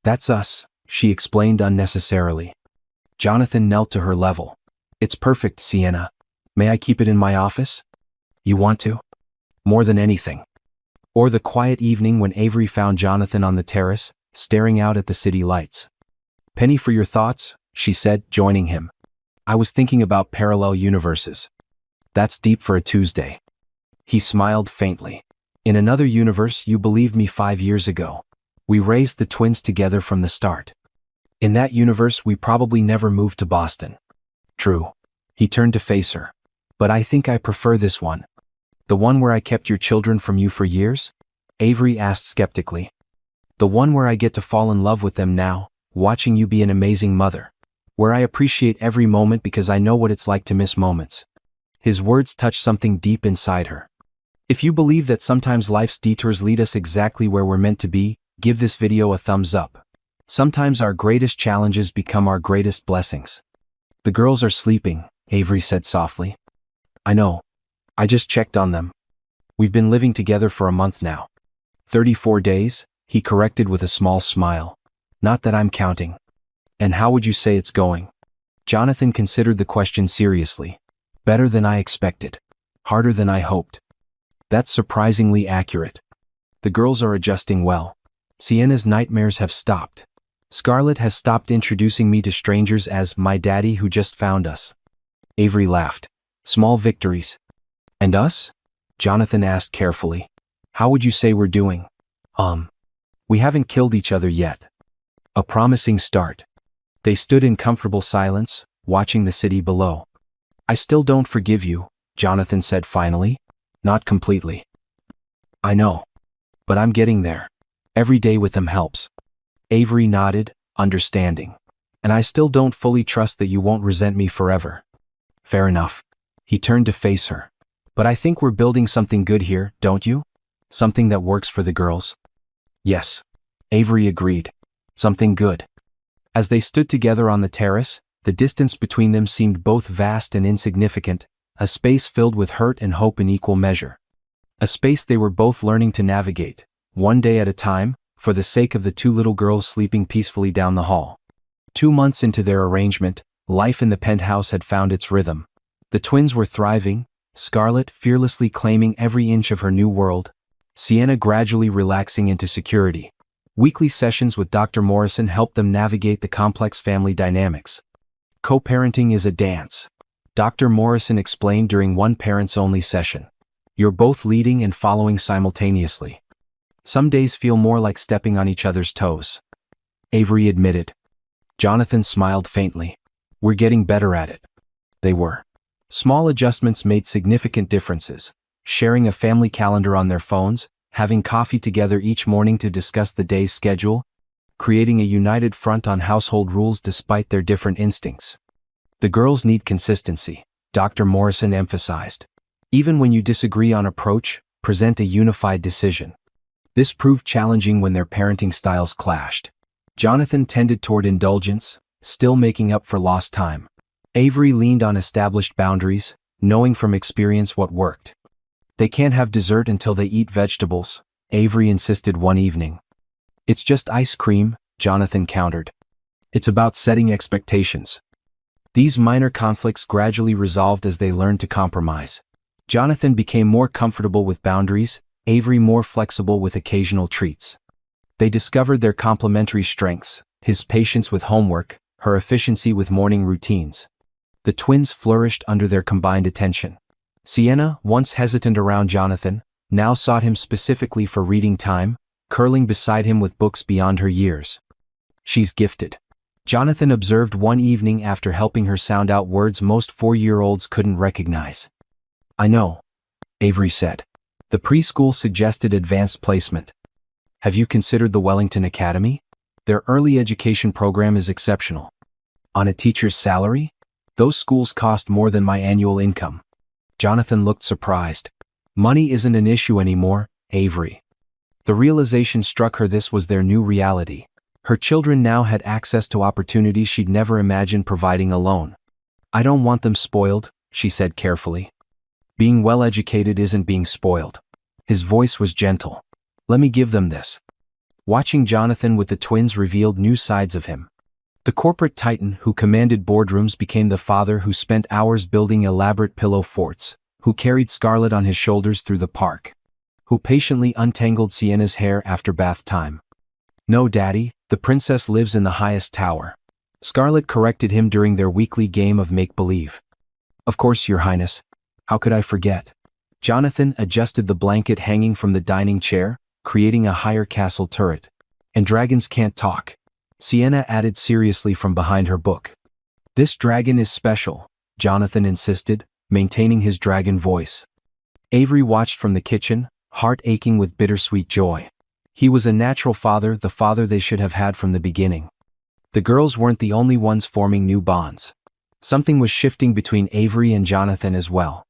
"That's us," she explained unnecessarily. Jonathan knelt to her level. "It's perfect, Sienna. May I keep it in my office?" "You want to?" "More than anything." Or the quiet evening when Avery found Jonathan on the terrace, staring out at the city lights. "Penny for your thoughts," she said, joining him. "I was thinking about parallel universes." "That's deep for a Tuesday." He smiled faintly. "In another universe, you believed me 5 years ago. We raised the twins together from the start. In that universe, we probably never moved to Boston." "True." He turned to face her. "But I think I prefer this one." "The one where I kept your children from you for years?" Avery asked skeptically. "The one where I get to fall in love with them now, watching you be an amazing mother. Where I appreciate every moment because I know what it's like to miss moments." His words touched something deep inside her. If you believe that sometimes life's detours lead us exactly where we're meant to be, give this video a thumbs up. Sometimes our greatest challenges become our greatest blessings. "The girls are sleeping," Avery said softly. "I know. I just checked on them. We've been living together for a month now." 34 days, he corrected with a small smile. "Not that I'm counting." "And how would you say it's going?" Jonathan considered the question seriously. "Better than I expected. Harder than I hoped." "That's surprisingly accurate." "The girls are adjusting well. Sienna's nightmares have stopped. Scarlett has stopped introducing me to strangers as my daddy who just found us." Avery laughed. "Small victories." "And us?" Jonathan asked carefully. "How would you say we're doing?" We haven't killed each other yet." "A promising start." They stood in comfortable silence, watching the city below. "I still don't forgive you," Jonathan said finally. "Not completely." "I know. But I'm getting there. Every day with them helps." Avery nodded, understanding. "And I still don't fully trust that you won't resent me forever." "Fair enough." He turned to face her. "But I think we're building something good here, don't you? Something that works for the girls." "Yes." Avery agreed. "Something good." As they stood together on the terrace, the distance between them seemed both vast and insignificant, a space filled with hurt and hope in equal measure. A space they were both learning to navigate, one day at a time, for the sake of the two little girls sleeping peacefully down the hall. 2 months into their arrangement, life in the penthouse had found its rhythm. The twins were thriving, Scarlett fearlessly claiming every inch of her new world, Sienna gradually relaxing into security. Weekly sessions with Dr. Morrison helped them navigate the complex family dynamics. "Co-parenting is a dance," Dr. Morrison explained during one parents-only session. "You're both leading and following simultaneously. Some days feel more like stepping on each other's toes." Avery admitted. Jonathan smiled faintly. "We're getting better at it." They were. Small adjustments made significant differences. Sharing a family calendar on their phones, having coffee together each morning to discuss the day's schedule, creating a united front on household rules despite their different instincts. "The girls need consistency," Dr. Morrison emphasized. "Even when you disagree on approach, present a unified decision." This proved challenging when their parenting styles clashed. Jonathan tended toward indulgence, still making up for lost time. Avery leaned on established boundaries, knowing from experience what worked. "They can't have dessert until they eat vegetables," Avery insisted one evening. "It's just ice cream," Jonathan countered. "It's about setting expectations." These minor conflicts gradually resolved as they learned to compromise. Jonathan became more comfortable with boundaries, Avery more flexible with occasional treats. They discovered their complementary strengths, his patience with homework, her efficiency with morning routines. The twins flourished under their combined attention. Sienna, once hesitant around Jonathan, now sought him specifically for reading time, curling beside him with books beyond her years. "She's gifted," Jonathan observed one evening after helping her sound out words most 4-year-olds couldn't recognize. "I know," Avery said. "The preschool suggested advanced placement. Have you considered the Wellington Academy? Their early education program is exceptional." "On a teacher's salary? Those schools cost more than my annual income." Jonathan looked surprised. "Money isn't an issue anymore, Avery." The realization struck her this was their new reality. Her children now had access to opportunities she'd never imagined providing alone. "I don't want them spoiled," she said carefully. "Being well-educated isn't being spoiled." His voice was gentle. "Let me give them this." Watching Jonathan with the twins revealed new sides of him. The corporate titan who commanded boardrooms became the father who spent hours building elaborate pillow forts, who carried Scarlett on his shoulders through the park, who patiently untangled Sienna's hair after bath time. "No, Daddy, the princess lives in the highest tower." Scarlett corrected him during their weekly game of make-believe. "Of course, Your Highness. How could I forget?" Jonathan adjusted the blanket hanging from the dining chair, creating a higher castle turret. "And dragons can't talk," Sienna added seriously from behind her book. "This dragon is special," Jonathan insisted, maintaining his dragon voice. Avery watched from the kitchen, heart aching with bittersweet joy. He was a natural father, the father they should have had from the beginning. The girls weren't the only ones forming new bonds. Something was shifting between Avery and Jonathan as well.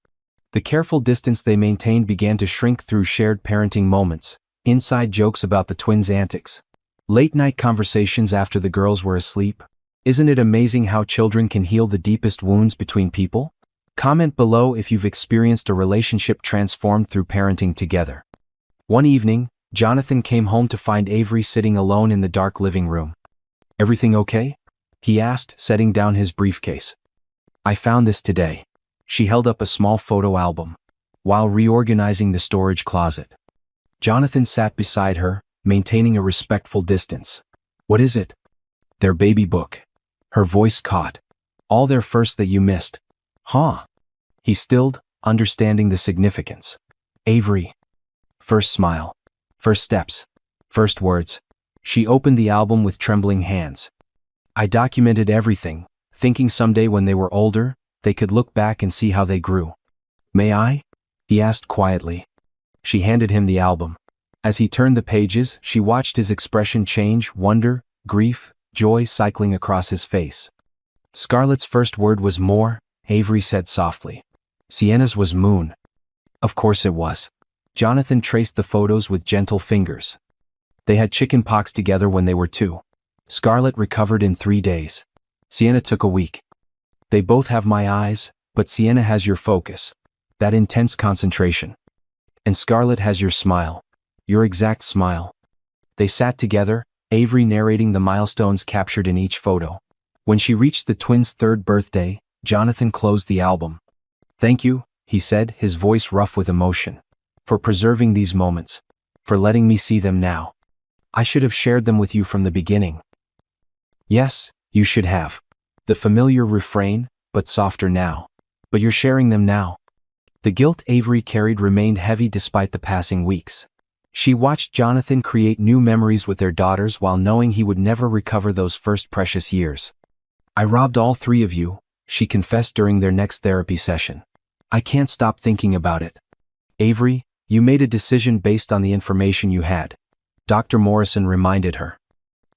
The careful distance they maintained began to shrink through shared parenting moments, inside jokes about the twins' antics, late-night conversations after the girls were asleep. Isn't it amazing how children can heal the deepest wounds between people? Comment below if you've experienced a relationship transformed through parenting together. One evening, Jonathan came home to find Avery sitting alone in the dark living room. "Everything okay?" he asked, setting down his briefcase. "I found this today." She held up a small photo album, while reorganizing the storage closet. Jonathan sat beside her, maintaining a respectful distance. "What is it?" "Their baby book." Her voice caught. "All their firsts that you missed." "Huh?" He stilled, understanding the significance. "Avery. First smile. First steps. First words." She opened the album with trembling hands. "I documented everything, thinking someday when they were older, they could look back and see how they grew." "May I?" he asked quietly. She handed him the album. As he turned the pages, she watched his expression change, wonder, grief, joy cycling across his face. "Scarlett's first word was more," Avery said softly. "Sienna's was moon." Of course it was. Jonathan traced the photos with gentle fingers. They had chicken pox together when they were 2. Scarlett recovered in 3 days. Sienna took a week. They both have my eyes, but Sienna has your focus. That intense concentration. And Scarlett has your smile. Your exact smile. They sat together, Avery narrating the milestones captured in each photo. When she reached the twins' 3rd birthday, Jonathan closed the album. "Thank you," he said, his voice rough with emotion, "for preserving these moments. For letting me see them now. I should have shared them with you from the beginning." "Yes, you should have." The familiar refrain, but softer now. "But you're sharing them now." The guilt Avery carried remained heavy despite the passing weeks. She watched Jonathan create new memories with their daughters while knowing he would never recover those first precious years. "I robbed all 3 of you," she confessed during their next therapy session. "I can't stop thinking about it." "Avery, you made a decision based on the information you had," Dr. Morrison reminded her.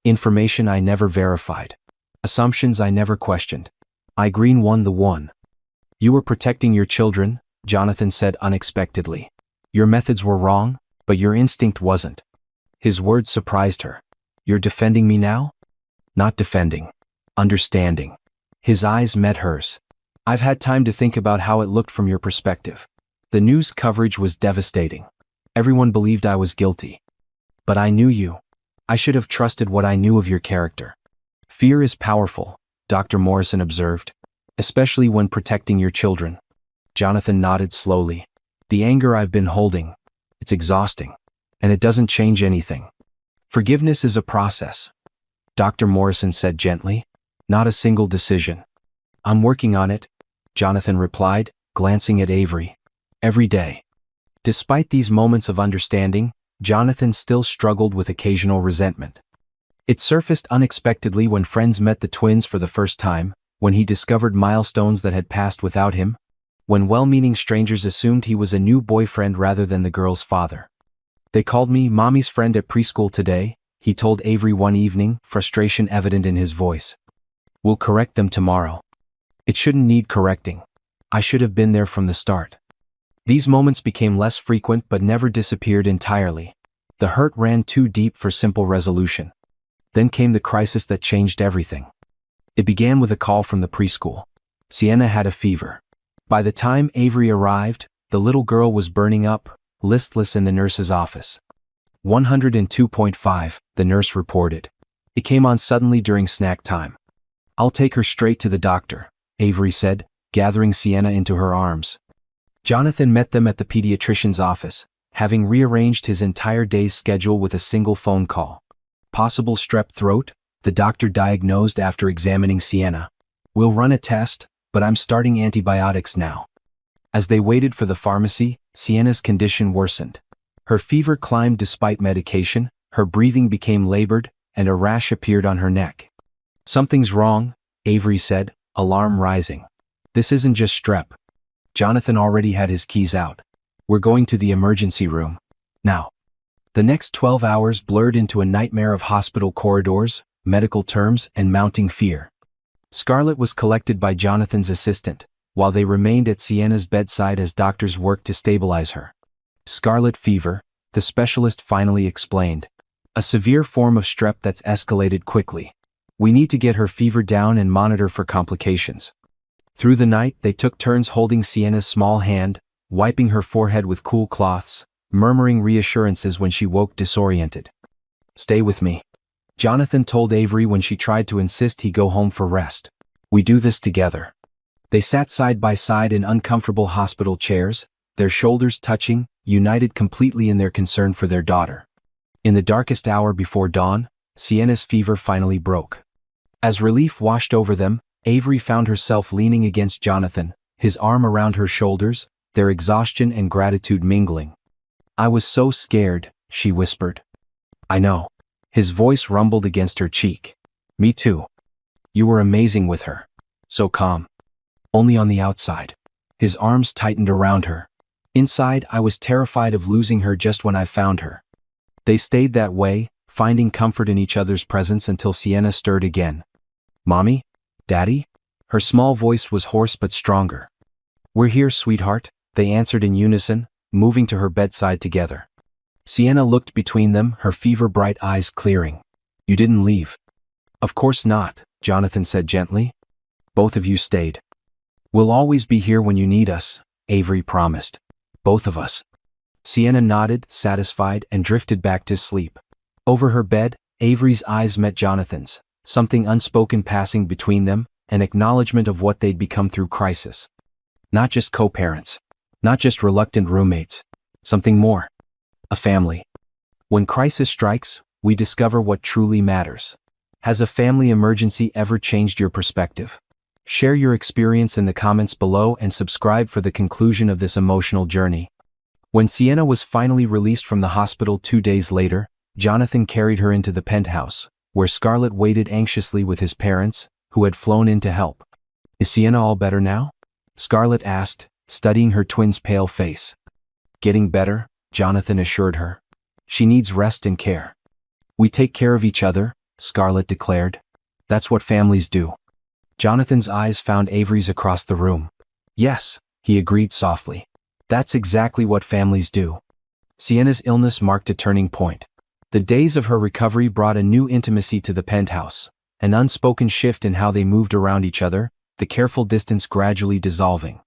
"Information I never verified. Assumptions I never questioned. I green won the one." "You were protecting your children," Jonathan said unexpectedly. "Your methods were wrong, but your instinct wasn't." His words surprised her. "You're defending me now?" "Not defending. Understanding." His eyes met hers. "I've had time to think about how it looked from your perspective. The news coverage was devastating. Everyone believed I was guilty. But I knew you. I should have trusted what I knew of your character." "Fear is powerful," Dr. Morrison observed, "especially when protecting your children." Jonathan nodded slowly. "The anger I've been holding, it's exhausting. And it doesn't change anything. Forgiveness is a process," Dr. Morrison said gently, "not a single decision." "I'm working on it," Jonathan replied, glancing at Avery. "Every day." Despite these moments of understanding, Jonathan still struggled with occasional resentment. It surfaced unexpectedly when friends met the twins for the first time, when he discovered milestones that had passed without him, when well-meaning strangers assumed he was a new boyfriend rather than the girl's father. "They called me Mommy's friend at preschool today," he told Avery one evening, frustration evident in his voice. "We'll correct them tomorrow." "It shouldn't need correcting. I should have been there from the start." These moments became less frequent but never disappeared entirely. The hurt ran too deep for simple resolution. Then came the crisis that changed everything. It began with a call from the preschool. Sienna had a fever. By the time Avery arrived, the little girl was burning up, listless in the nurse's office. 102.5, the nurse reported. It came on suddenly during snack time. "I'll take her straight to the doctor," Avery said, gathering Sienna into her arms. Jonathan met them at the pediatrician's office, having rearranged his entire day's schedule with a single phone call. "Possible strep throat," the doctor diagnosed after examining Sienna. "We'll run a test, but I'm starting antibiotics now." As they waited for the pharmacy, Sienna's condition worsened. Her fever climbed despite medication, her breathing became labored, and a rash appeared on her neck. "Something's wrong," Avery said, alarm rising. "This isn't just strep." Jonathan already had his keys out. "We're going to the emergency room. Now." The next 12 hours blurred into a nightmare of hospital corridors, medical terms, and mounting fear. Scarlett was collected by Jonathan's assistant, while they remained at Sienna's bedside as doctors worked to stabilize her. "Scarlet fever," the specialist finally explained. "A severe form of strep that's escalated quickly. We need to get her fever down and monitor for complications." Through the night, they took turns holding Sienna's small hand, wiping her forehead with cool cloths, murmuring reassurances when she woke disoriented. "Stay with me," Jonathan told Avery when she tried to insist he go home for rest. "We do this together." They sat side by side in uncomfortable hospital chairs, their shoulders touching, united completely in their concern for their daughter. In the darkest hour before dawn, Sienna's fever finally broke. As relief washed over them, Avery found herself leaning against Jonathan, his arm around her shoulders, their exhaustion and gratitude mingling. "I was so scared," she whispered. "I know." His voice rumbled against her cheek. "Me too. You were amazing with her. So calm. Only on the outside." His arms tightened around her. "Inside, I was terrified of losing her just when I found her." They stayed that way, finding comfort in each other's presence until Sienna stirred again. "Mommy? Daddy?" Her small voice was hoarse but stronger. "We're here, sweetheart," they answered in unison, moving to her bedside together. Sienna looked between them, her fever-bright eyes clearing. "You didn't leave." "Of course not," Jonathan said gently. "Both of you stayed." "We'll always be here when you need us," Avery promised. "Both of us." Sienna nodded, satisfied, and drifted back to sleep. Over her bed, Avery's eyes met Jonathan's, something unspoken passing between them, an acknowledgement of what they'd become through crisis. Not just co-parents. Not just reluctant roommates. Something more. A family. When crisis strikes, we discover what truly matters. Has a family emergency ever changed your perspective? Share your experience in the comments below and subscribe for the conclusion of this emotional journey. When Sienna was finally released from the hospital 2 days later, Jonathan carried her into the penthouse, where Scarlett waited anxiously with his parents, who had flown in to help. "Is Sienna all better now?" Scarlett asked, studying her twin's pale face. "Getting better," Jonathan assured her. "She needs rest and care." "We take care of each other," Scarlett declared. "That's what families do." Jonathan's eyes found Avery's across the room. "Yes," he agreed softly. "That's exactly what families do." Sienna's illness marked a turning point. The days of her recovery brought a new intimacy to the penthouse, an unspoken shift in how they moved around each other, the careful distance gradually dissolving.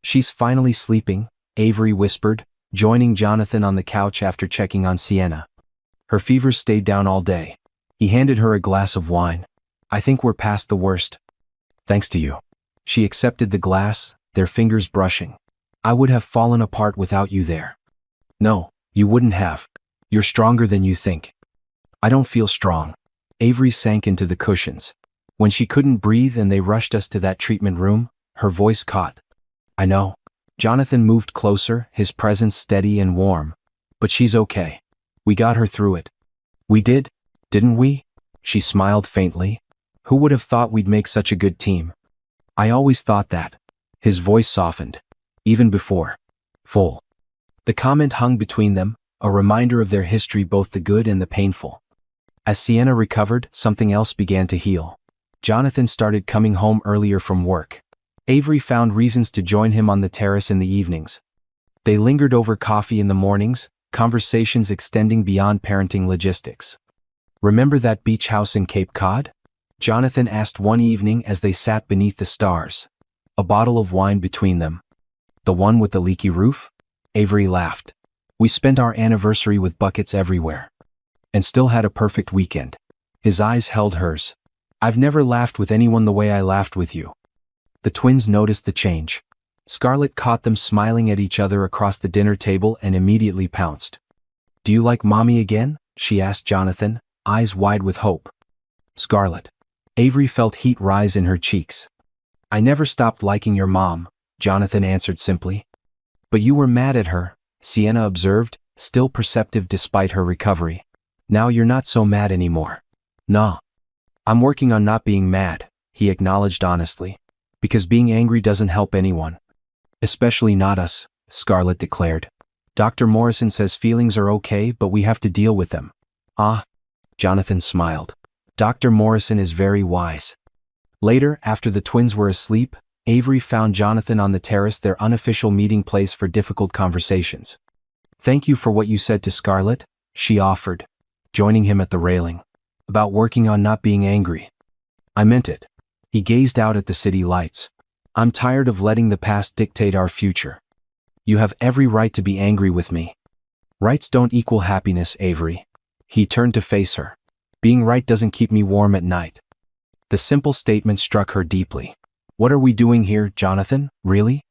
"She's finally sleeping," Avery whispered, joining Jonathan on the couch after checking on Sienna. "Her fever stayed down all day." He handed her a glass of wine. "I think we're past the worst." "Thanks to you." She accepted the glass, their fingers brushing. "I would have fallen apart without you there." "No, you wouldn't have. You're stronger than you think." "I don't feel strong." Avery sank into the cushions. "When she couldn't breathe and they rushed us to that treatment room," her voice caught. "I know." Jonathan moved closer, his presence steady and warm. "But she's okay. We got her through it." "We did, didn't we?" She smiled faintly. "Who would have thought we'd make such a good team?" "I always thought that." His voice softened. "Even before. Full." The comment hung between them, a reminder of their history, both the good and the painful. As Sienna recovered, something else began to heal. Jonathan started coming home earlier from work. Avery found reasons to join him on the terrace in the evenings. They lingered over coffee in the mornings, conversations extending beyond parenting logistics. Remember that beach house in Cape Cod? Jonathan asked one evening as they sat beneath the stars, a bottle of wine between them. The one with the leaky roof? Avery laughed. We spent our anniversary with buckets everywhere. And still had a perfect weekend. His eyes held hers. I've never laughed with anyone the way I laughed with you. The twins noticed the change. Scarlett caught them smiling at each other across the dinner table and immediately pounced. Do you like Mommy again? She asked Jonathan, eyes wide with hope. Scarlett. Avery felt heat rise in her cheeks. I never stopped liking your mom, Jonathan answered simply. But you were mad at her, Sienna observed, still perceptive despite her recovery. Now you're not so mad anymore. Nah. I'm working on not being mad, he acknowledged honestly. Because being angry doesn't help anyone. Especially not us, Scarlett declared. Dr. Morrison says feelings are okay, but we have to deal with them. Ah. Jonathan smiled. Dr. Morrison is very wise. Later, after the twins were asleep, Avery found Jonathan on the terrace, their unofficial meeting place for difficult conversations. Thank you for what you said to Scarlett, she offered, joining him at the railing. About working on not being angry. I meant it. He gazed out at the city lights. I'm tired of letting the past dictate our future. You have every right to be angry with me. Rights don't equal happiness, Avery. He turned to face her. Being right doesn't keep me warm at night. The simple statement struck her deeply. What are we doing here, Jonathan, really?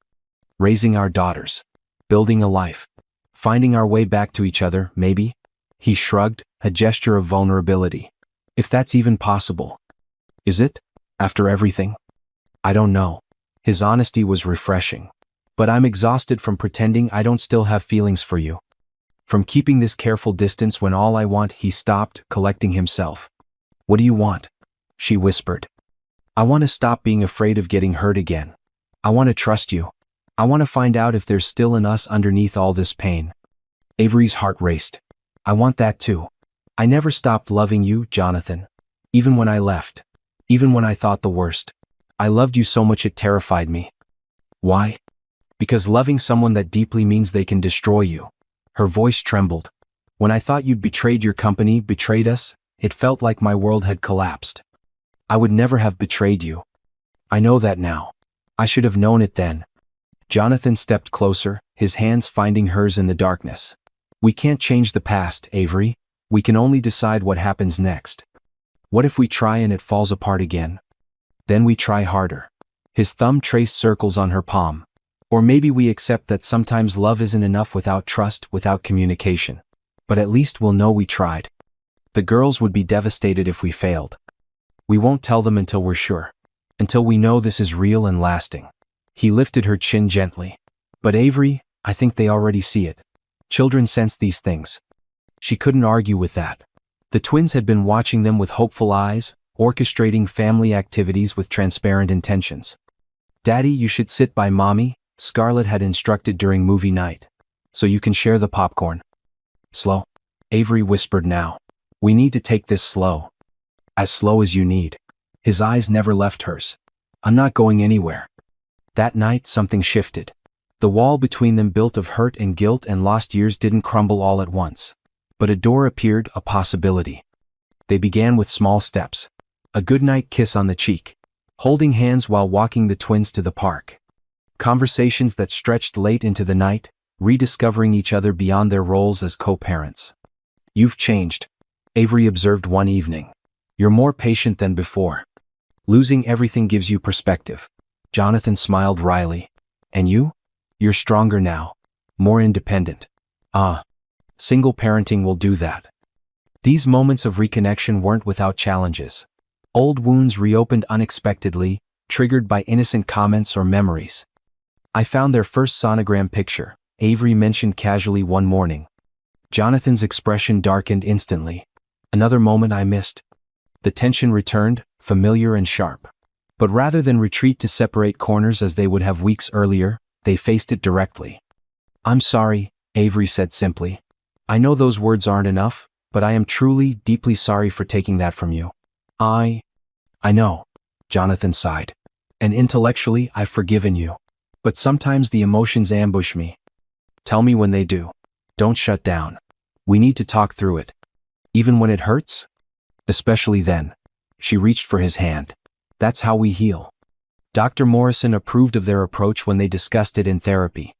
Raising our daughters. Building a life. Finding our way back to each other, maybe? He shrugged, a gesture of vulnerability. If that's even possible. Is it? After everything? I don't know. His honesty was refreshing. But I'm exhausted from pretending I don't still have feelings for you. From keeping this careful distance when all I want. He stopped, collecting himself. What do you want? She whispered. I want to stop being afraid of getting hurt again. I want to trust you. I want to find out if there's still an us underneath all this pain. Avery's heart raced. I want that too. I never stopped loving you, Jonathan. Even when I left. Even when I thought the worst. I loved you so much it terrified me. Why? Because loving someone that deeply means they can destroy you. Her voice trembled. When I thought you'd betrayed your company, betrayed us, it felt like my world had collapsed. I would never have betrayed you. I know that now. I should have known it then. Jonathan stepped closer, his hands finding hers in the darkness. We can't change the past, Avery. We can only decide what happens next. What if we try and it falls apart again? Then we try harder. His thumb traced circles on her palm. Or maybe we accept that sometimes love isn't enough without trust, without communication. But at least we'll know we tried. The girls would be devastated if we failed. We won't tell them until we're sure. Until we know this is real and lasting. He lifted her chin gently. But Avery, I think they already see it. Children sense these things. She couldn't argue with that. The twins had been watching them with hopeful eyes, orchestrating family activities with transparent intentions. Daddy, you should sit by Mommy, Scarlett had instructed during movie night. So you can share the popcorn. Slow. Avery whispered now. We need to take this slow. As slow as you need. His eyes never left hers. I'm not going anywhere. That night something shifted. The wall between them built of hurt and guilt and lost years didn't crumble all at once. But a door appeared, a possibility. They began with small steps. A goodnight kiss on the cheek. Holding hands while walking the twins to the park. Conversations that stretched late into the night, rediscovering each other beyond their roles as co-parents. You've changed, Avery observed one evening. You're more patient than before. Losing everything gives you perspective. Jonathan smiled wryly. And you? You're stronger now. More independent. Single parenting will do that. These moments of reconnection weren't without challenges. Old wounds reopened unexpectedly, triggered by innocent comments or memories. I found their first sonogram picture, Avery mentioned casually one morning. Jonathan's expression darkened instantly. Another moment I missed. The tension returned, familiar and sharp. But rather than retreat to separate corners as they would have weeks earlier, they faced it directly. I'm sorry, Avery said simply. I know those words aren't enough, but I am truly, deeply sorry for taking that from you. I know, Jonathan sighed. And intellectually, I've forgiven you. But sometimes the emotions ambush me. Tell me when they do. Don't shut down. We need to talk through it. Even when it hurts? Especially then. She reached for his hand. That's how we heal. Dr. Morrison approved of their approach when they discussed it in therapy.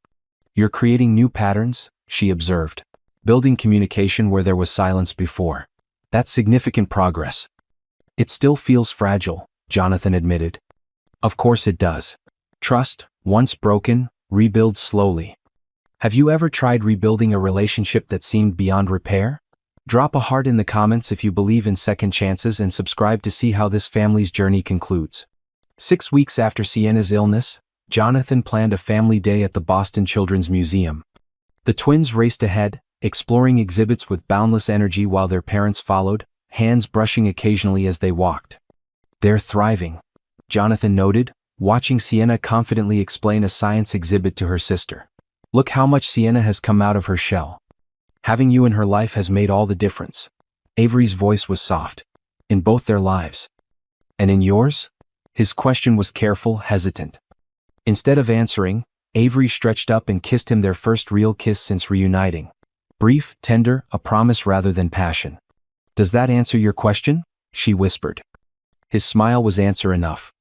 You're creating new patterns, she observed. Building communication where there was silence before. That's significant progress. It still feels fragile, Jonathan admitted. Of course it does. Trust, once broken, rebuilds slowly. Have you ever tried rebuilding a relationship that seemed beyond repair? Drop a heart in the comments if you believe in second chances and subscribe to see how this family's journey concludes. 6 weeks after Sienna's illness, Jonathan planned a family day at the Boston Children's Museum. The twins raced ahead, exploring exhibits with boundless energy while their parents followed, hands brushing occasionally as they walked. They're thriving, Jonathan noted, watching Sienna confidently explain a science exhibit to her sister. Look how much Sienna has come out of her shell. Having you in her life has made all the difference. Avery's voice was soft. In both their lives. And in yours? His question was careful, hesitant. Instead of answering, Avery stretched up and kissed him, their first real kiss since reuniting. Brief, tender, a promise rather than passion. Does that answer your question? She whispered. His smile was answer enough.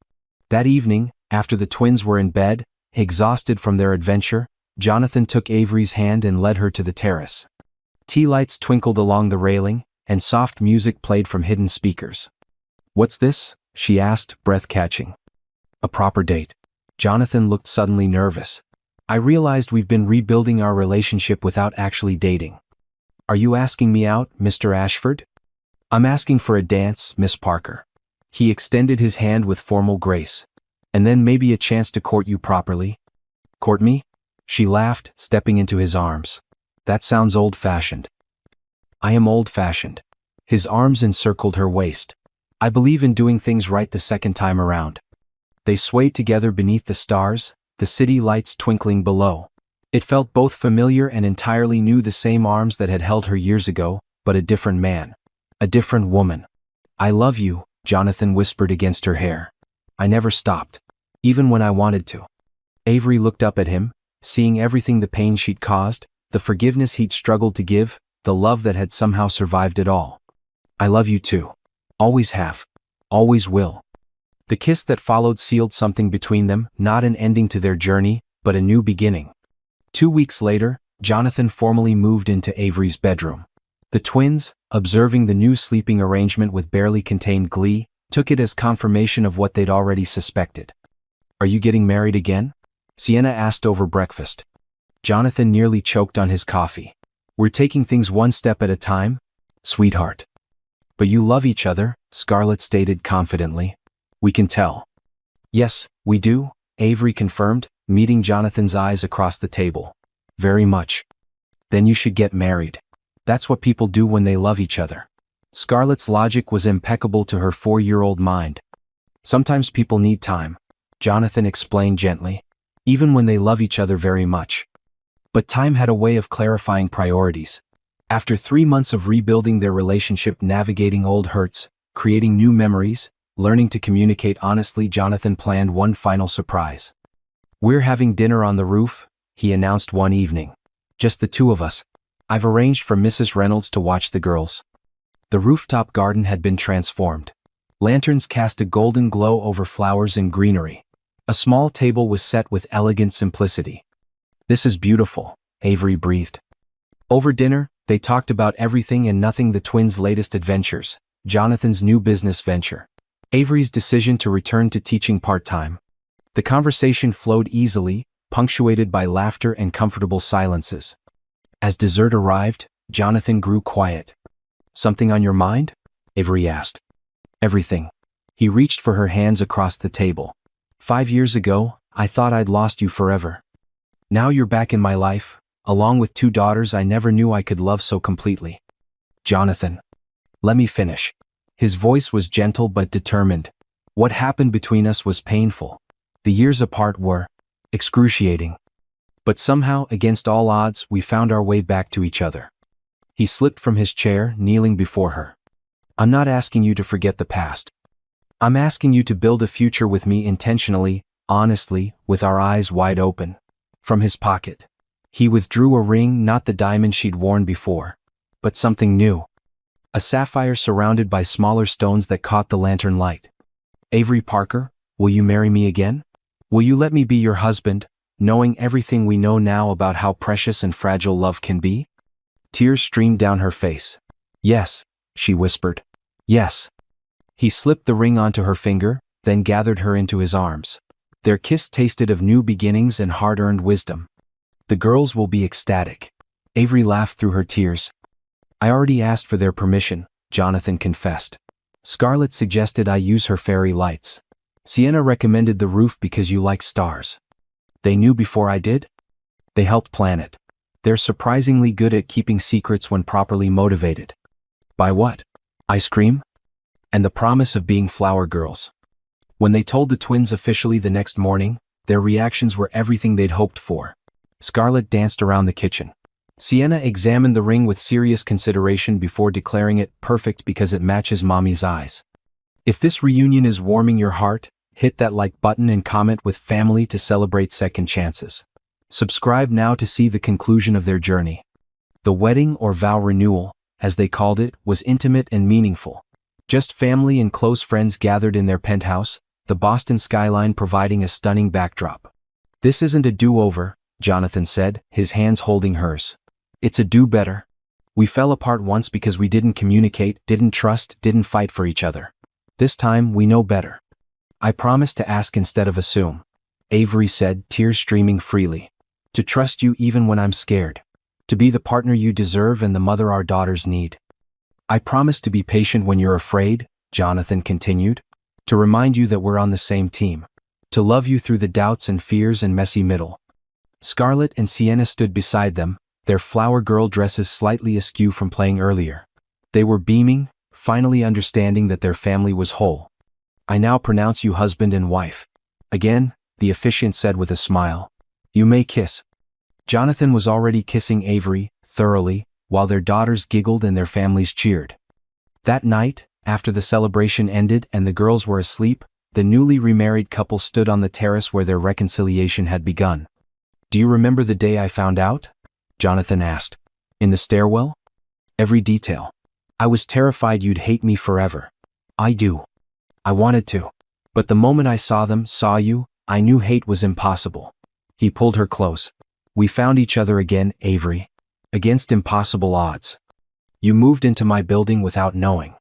That evening, after the twins were in bed, exhausted from their adventure, Jonathan took Avery's hand and led her to the terrace. Tea lights twinkled along the railing, and soft music played from hidden speakers. What's this? She asked, breath catching. A proper date. Jonathan looked suddenly nervous. I realized we've been rebuilding our relationship without actually dating. Are you asking me out, Mr. Ashford? I'm asking for a dance, Miss Parker. He extended his hand with formal grace. And then maybe a chance to court you properly. Court me? She laughed, stepping into his arms. That sounds old-fashioned. I am old-fashioned. His arms encircled her waist. I believe in doing things right the second time around. They swayed together beneath the stars, the city lights twinkling below. It felt both familiar and entirely new, the same arms that had held her years ago, but a different man. A different woman. I love you, Jonathan whispered against her hair. I never stopped. Even when I wanted to. Avery looked up at him, seeing everything, the pain she'd caused, the forgiveness he'd struggled to give, the love that had somehow survived it all. I love you too. Always have. Always will. The kiss that followed sealed something between them, not an ending to their journey, but a new beginning. 2 weeks later, Jonathan formally moved into Avery's bedroom. The twins, observing the new sleeping arrangement with barely contained glee, took it as confirmation of what they'd already suspected. Are you getting married again? Sienna asked over breakfast. Jonathan nearly choked on his coffee. We're taking things one step at a time, sweetheart. But you love each other, Scarlett stated confidently. We can tell. Yes, we do, Avery confirmed, meeting Jonathan's eyes across the table. Very much. Then you should get married. That's what people do when they love each other. Scarlett's logic was impeccable to her 4-year-old mind. Sometimes people need time, Jonathan explained gently, even when they love each other very much. But time had a way of clarifying priorities. After 3 months of rebuilding their relationship, navigating old hurts, creating new memories, learning to communicate honestly, Jonathan planned one final surprise. We're having dinner on the roof, he announced one evening. Just the two of us. I've arranged for Mrs. Reynolds to watch the girls. The rooftop garden had been transformed. Lanterns cast a golden glow over flowers and greenery. A small table was set with elegant simplicity. This is beautiful, Avery breathed. Over dinner, they talked about everything and nothing: the twins' latest adventures, Jonathan's new business venture, Avery's decision to return to teaching part-time. The conversation flowed easily, punctuated by laughter and comfortable silences. As dessert arrived, Jonathan grew quiet. Something on your mind? Avery asked. Everything. He reached for her hands across the table. 5 years ago, I thought I'd lost you forever. Now you're back in my life, along with 2 daughters I never knew I could love so completely. Jonathan. Let me finish. His voice was gentle but determined. What happened between us was painful. The years apart were excruciating. But somehow, against all odds, we found our way back to each other. He slipped from his chair, kneeling before her. I'm not asking you to forget the past. I'm asking you to build a future with me intentionally, honestly, with our eyes wide open. From his pocket, he withdrew a ring, not the diamond she'd worn before, but something new. a sapphire surrounded by smaller stones that caught the lantern light. Avery Parker, will you marry me again? Will you let me be your husband, knowing everything we know now about how precious and fragile love can be? Tears streamed down her face. Yes, she whispered. Yes. He slipped the ring onto her finger, then gathered her into his arms. Their kiss tasted of new beginnings and hard-earned wisdom. The girls will be ecstatic. Avery laughed through her tears. I already asked for their permission, Jonathan confessed. Scarlett suggested I use her fairy lights. Sienna recommended the roof because you like stars. They knew before I did? They helped plan it. They're surprisingly good at keeping secrets when properly motivated. By what? Ice cream? And the promise of being flower girls. When they told the twins officially the next morning, their reactions were everything they'd hoped for. Scarlett danced around the kitchen. Sienna examined the ring with serious consideration before declaring it perfect because it matches Mommy's eyes. If this reunion is warming your heart, hit that like button and comment with family to celebrate second chances. Subscribe now to see the conclusion of their journey. The wedding or vow renewal, as they called it, was intimate and meaningful. Just family and close friends gathered in their penthouse, the Boston skyline providing a stunning backdrop. This isn't a do-over, Jonathan said, his hands holding hers. It's a do-better. We fell apart once because we didn't communicate, didn't trust, didn't fight for each other. This time, we know better. I promise to ask instead of assume, Avery said, tears streaming freely. To trust you even when I'm scared. To be the partner you deserve and the mother our daughters need. I promise to be patient when you're afraid, Jonathan continued. To remind you that we're on the same team. To love you through the doubts and fears and messy middle. Scarlett and Sienna stood beside them, their flower girl dresses slightly askew from playing earlier. They were beaming, finally understanding that their family was whole. I now pronounce you husband and wife. Again, the officiant said with a smile. You may kiss. Jonathan was already kissing Avery, thoroughly, while their daughters giggled and their families cheered. That night, after the celebration ended and the girls were asleep, the newly remarried couple stood on the terrace where their reconciliation had begun. Do you remember the day I found out? Jonathan asked. In the stairwell? Every detail. I was terrified you'd hate me forever. I do. I wanted to. But the moment I saw you, I knew hate was impossible. He pulled her close. We found each other again, Avery. Against impossible odds. You moved into my building without knowing.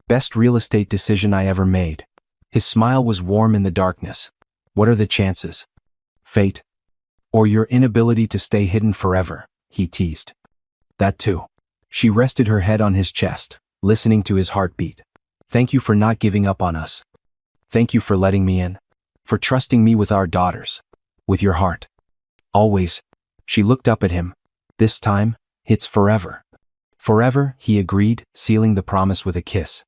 Best real estate decision I ever made. His smile was warm in the darkness. What are the chances? Fate. Or your inability to stay hidden forever, he teased. That too. She rested her head on his chest, listening to his heartbeat. Thank you for not giving up on us. Thank you for letting me in. For trusting me with our daughters. With your heart. Always. She looked up at him. This time, it's forever. Forever, he agreed, sealing the promise with a kiss.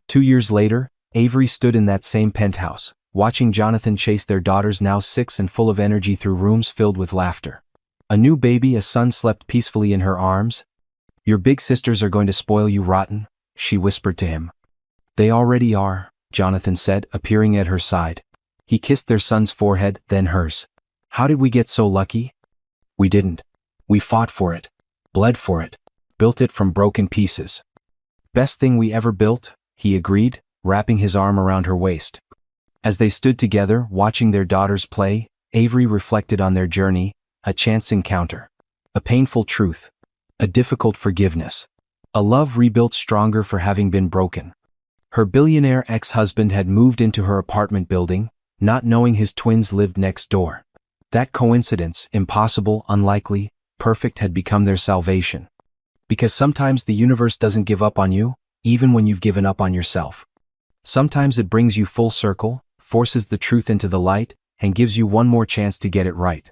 2 years later, Avery stood in that same penthouse, watching Jonathan chase their daughters, now 6 and full of energy, through rooms filled with laughter. A new baby, a son, slept peacefully in her arms. Your big sisters are going to spoil you rotten, she whispered to him. They already are, Jonathan said, appearing at her side. He kissed their son's forehead, then hers. How did we get so lucky? We didn't. We fought for it. Bled for it. Built it from broken pieces. Best thing we ever built, he agreed, wrapping his arm around her waist. As they stood together, watching their daughters play, Avery reflected on their journey, a chance encounter. A painful truth. A difficult forgiveness. A love rebuilt stronger for having been broken. Her billionaire ex-husband had moved into her apartment building, not knowing his twins lived next door. That coincidence, impossible, unlikely, perfect, had become their salvation. Because sometimes the universe doesn't give up on you, even when you've given up on yourself. Sometimes it brings you full circle, forces the truth into the light, and gives you one more chance to get it right.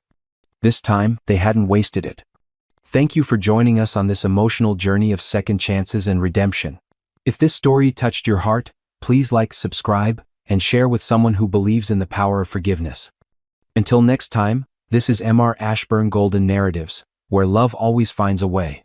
This time, they hadn't wasted it. Thank you for joining us on this emotional journey of second chances and redemption. If this story touched your heart, please like, subscribe, and share with someone who believes in the power of forgiveness. Until next time, this is Mr. Ashburn Golden Narratives, where love always finds a way.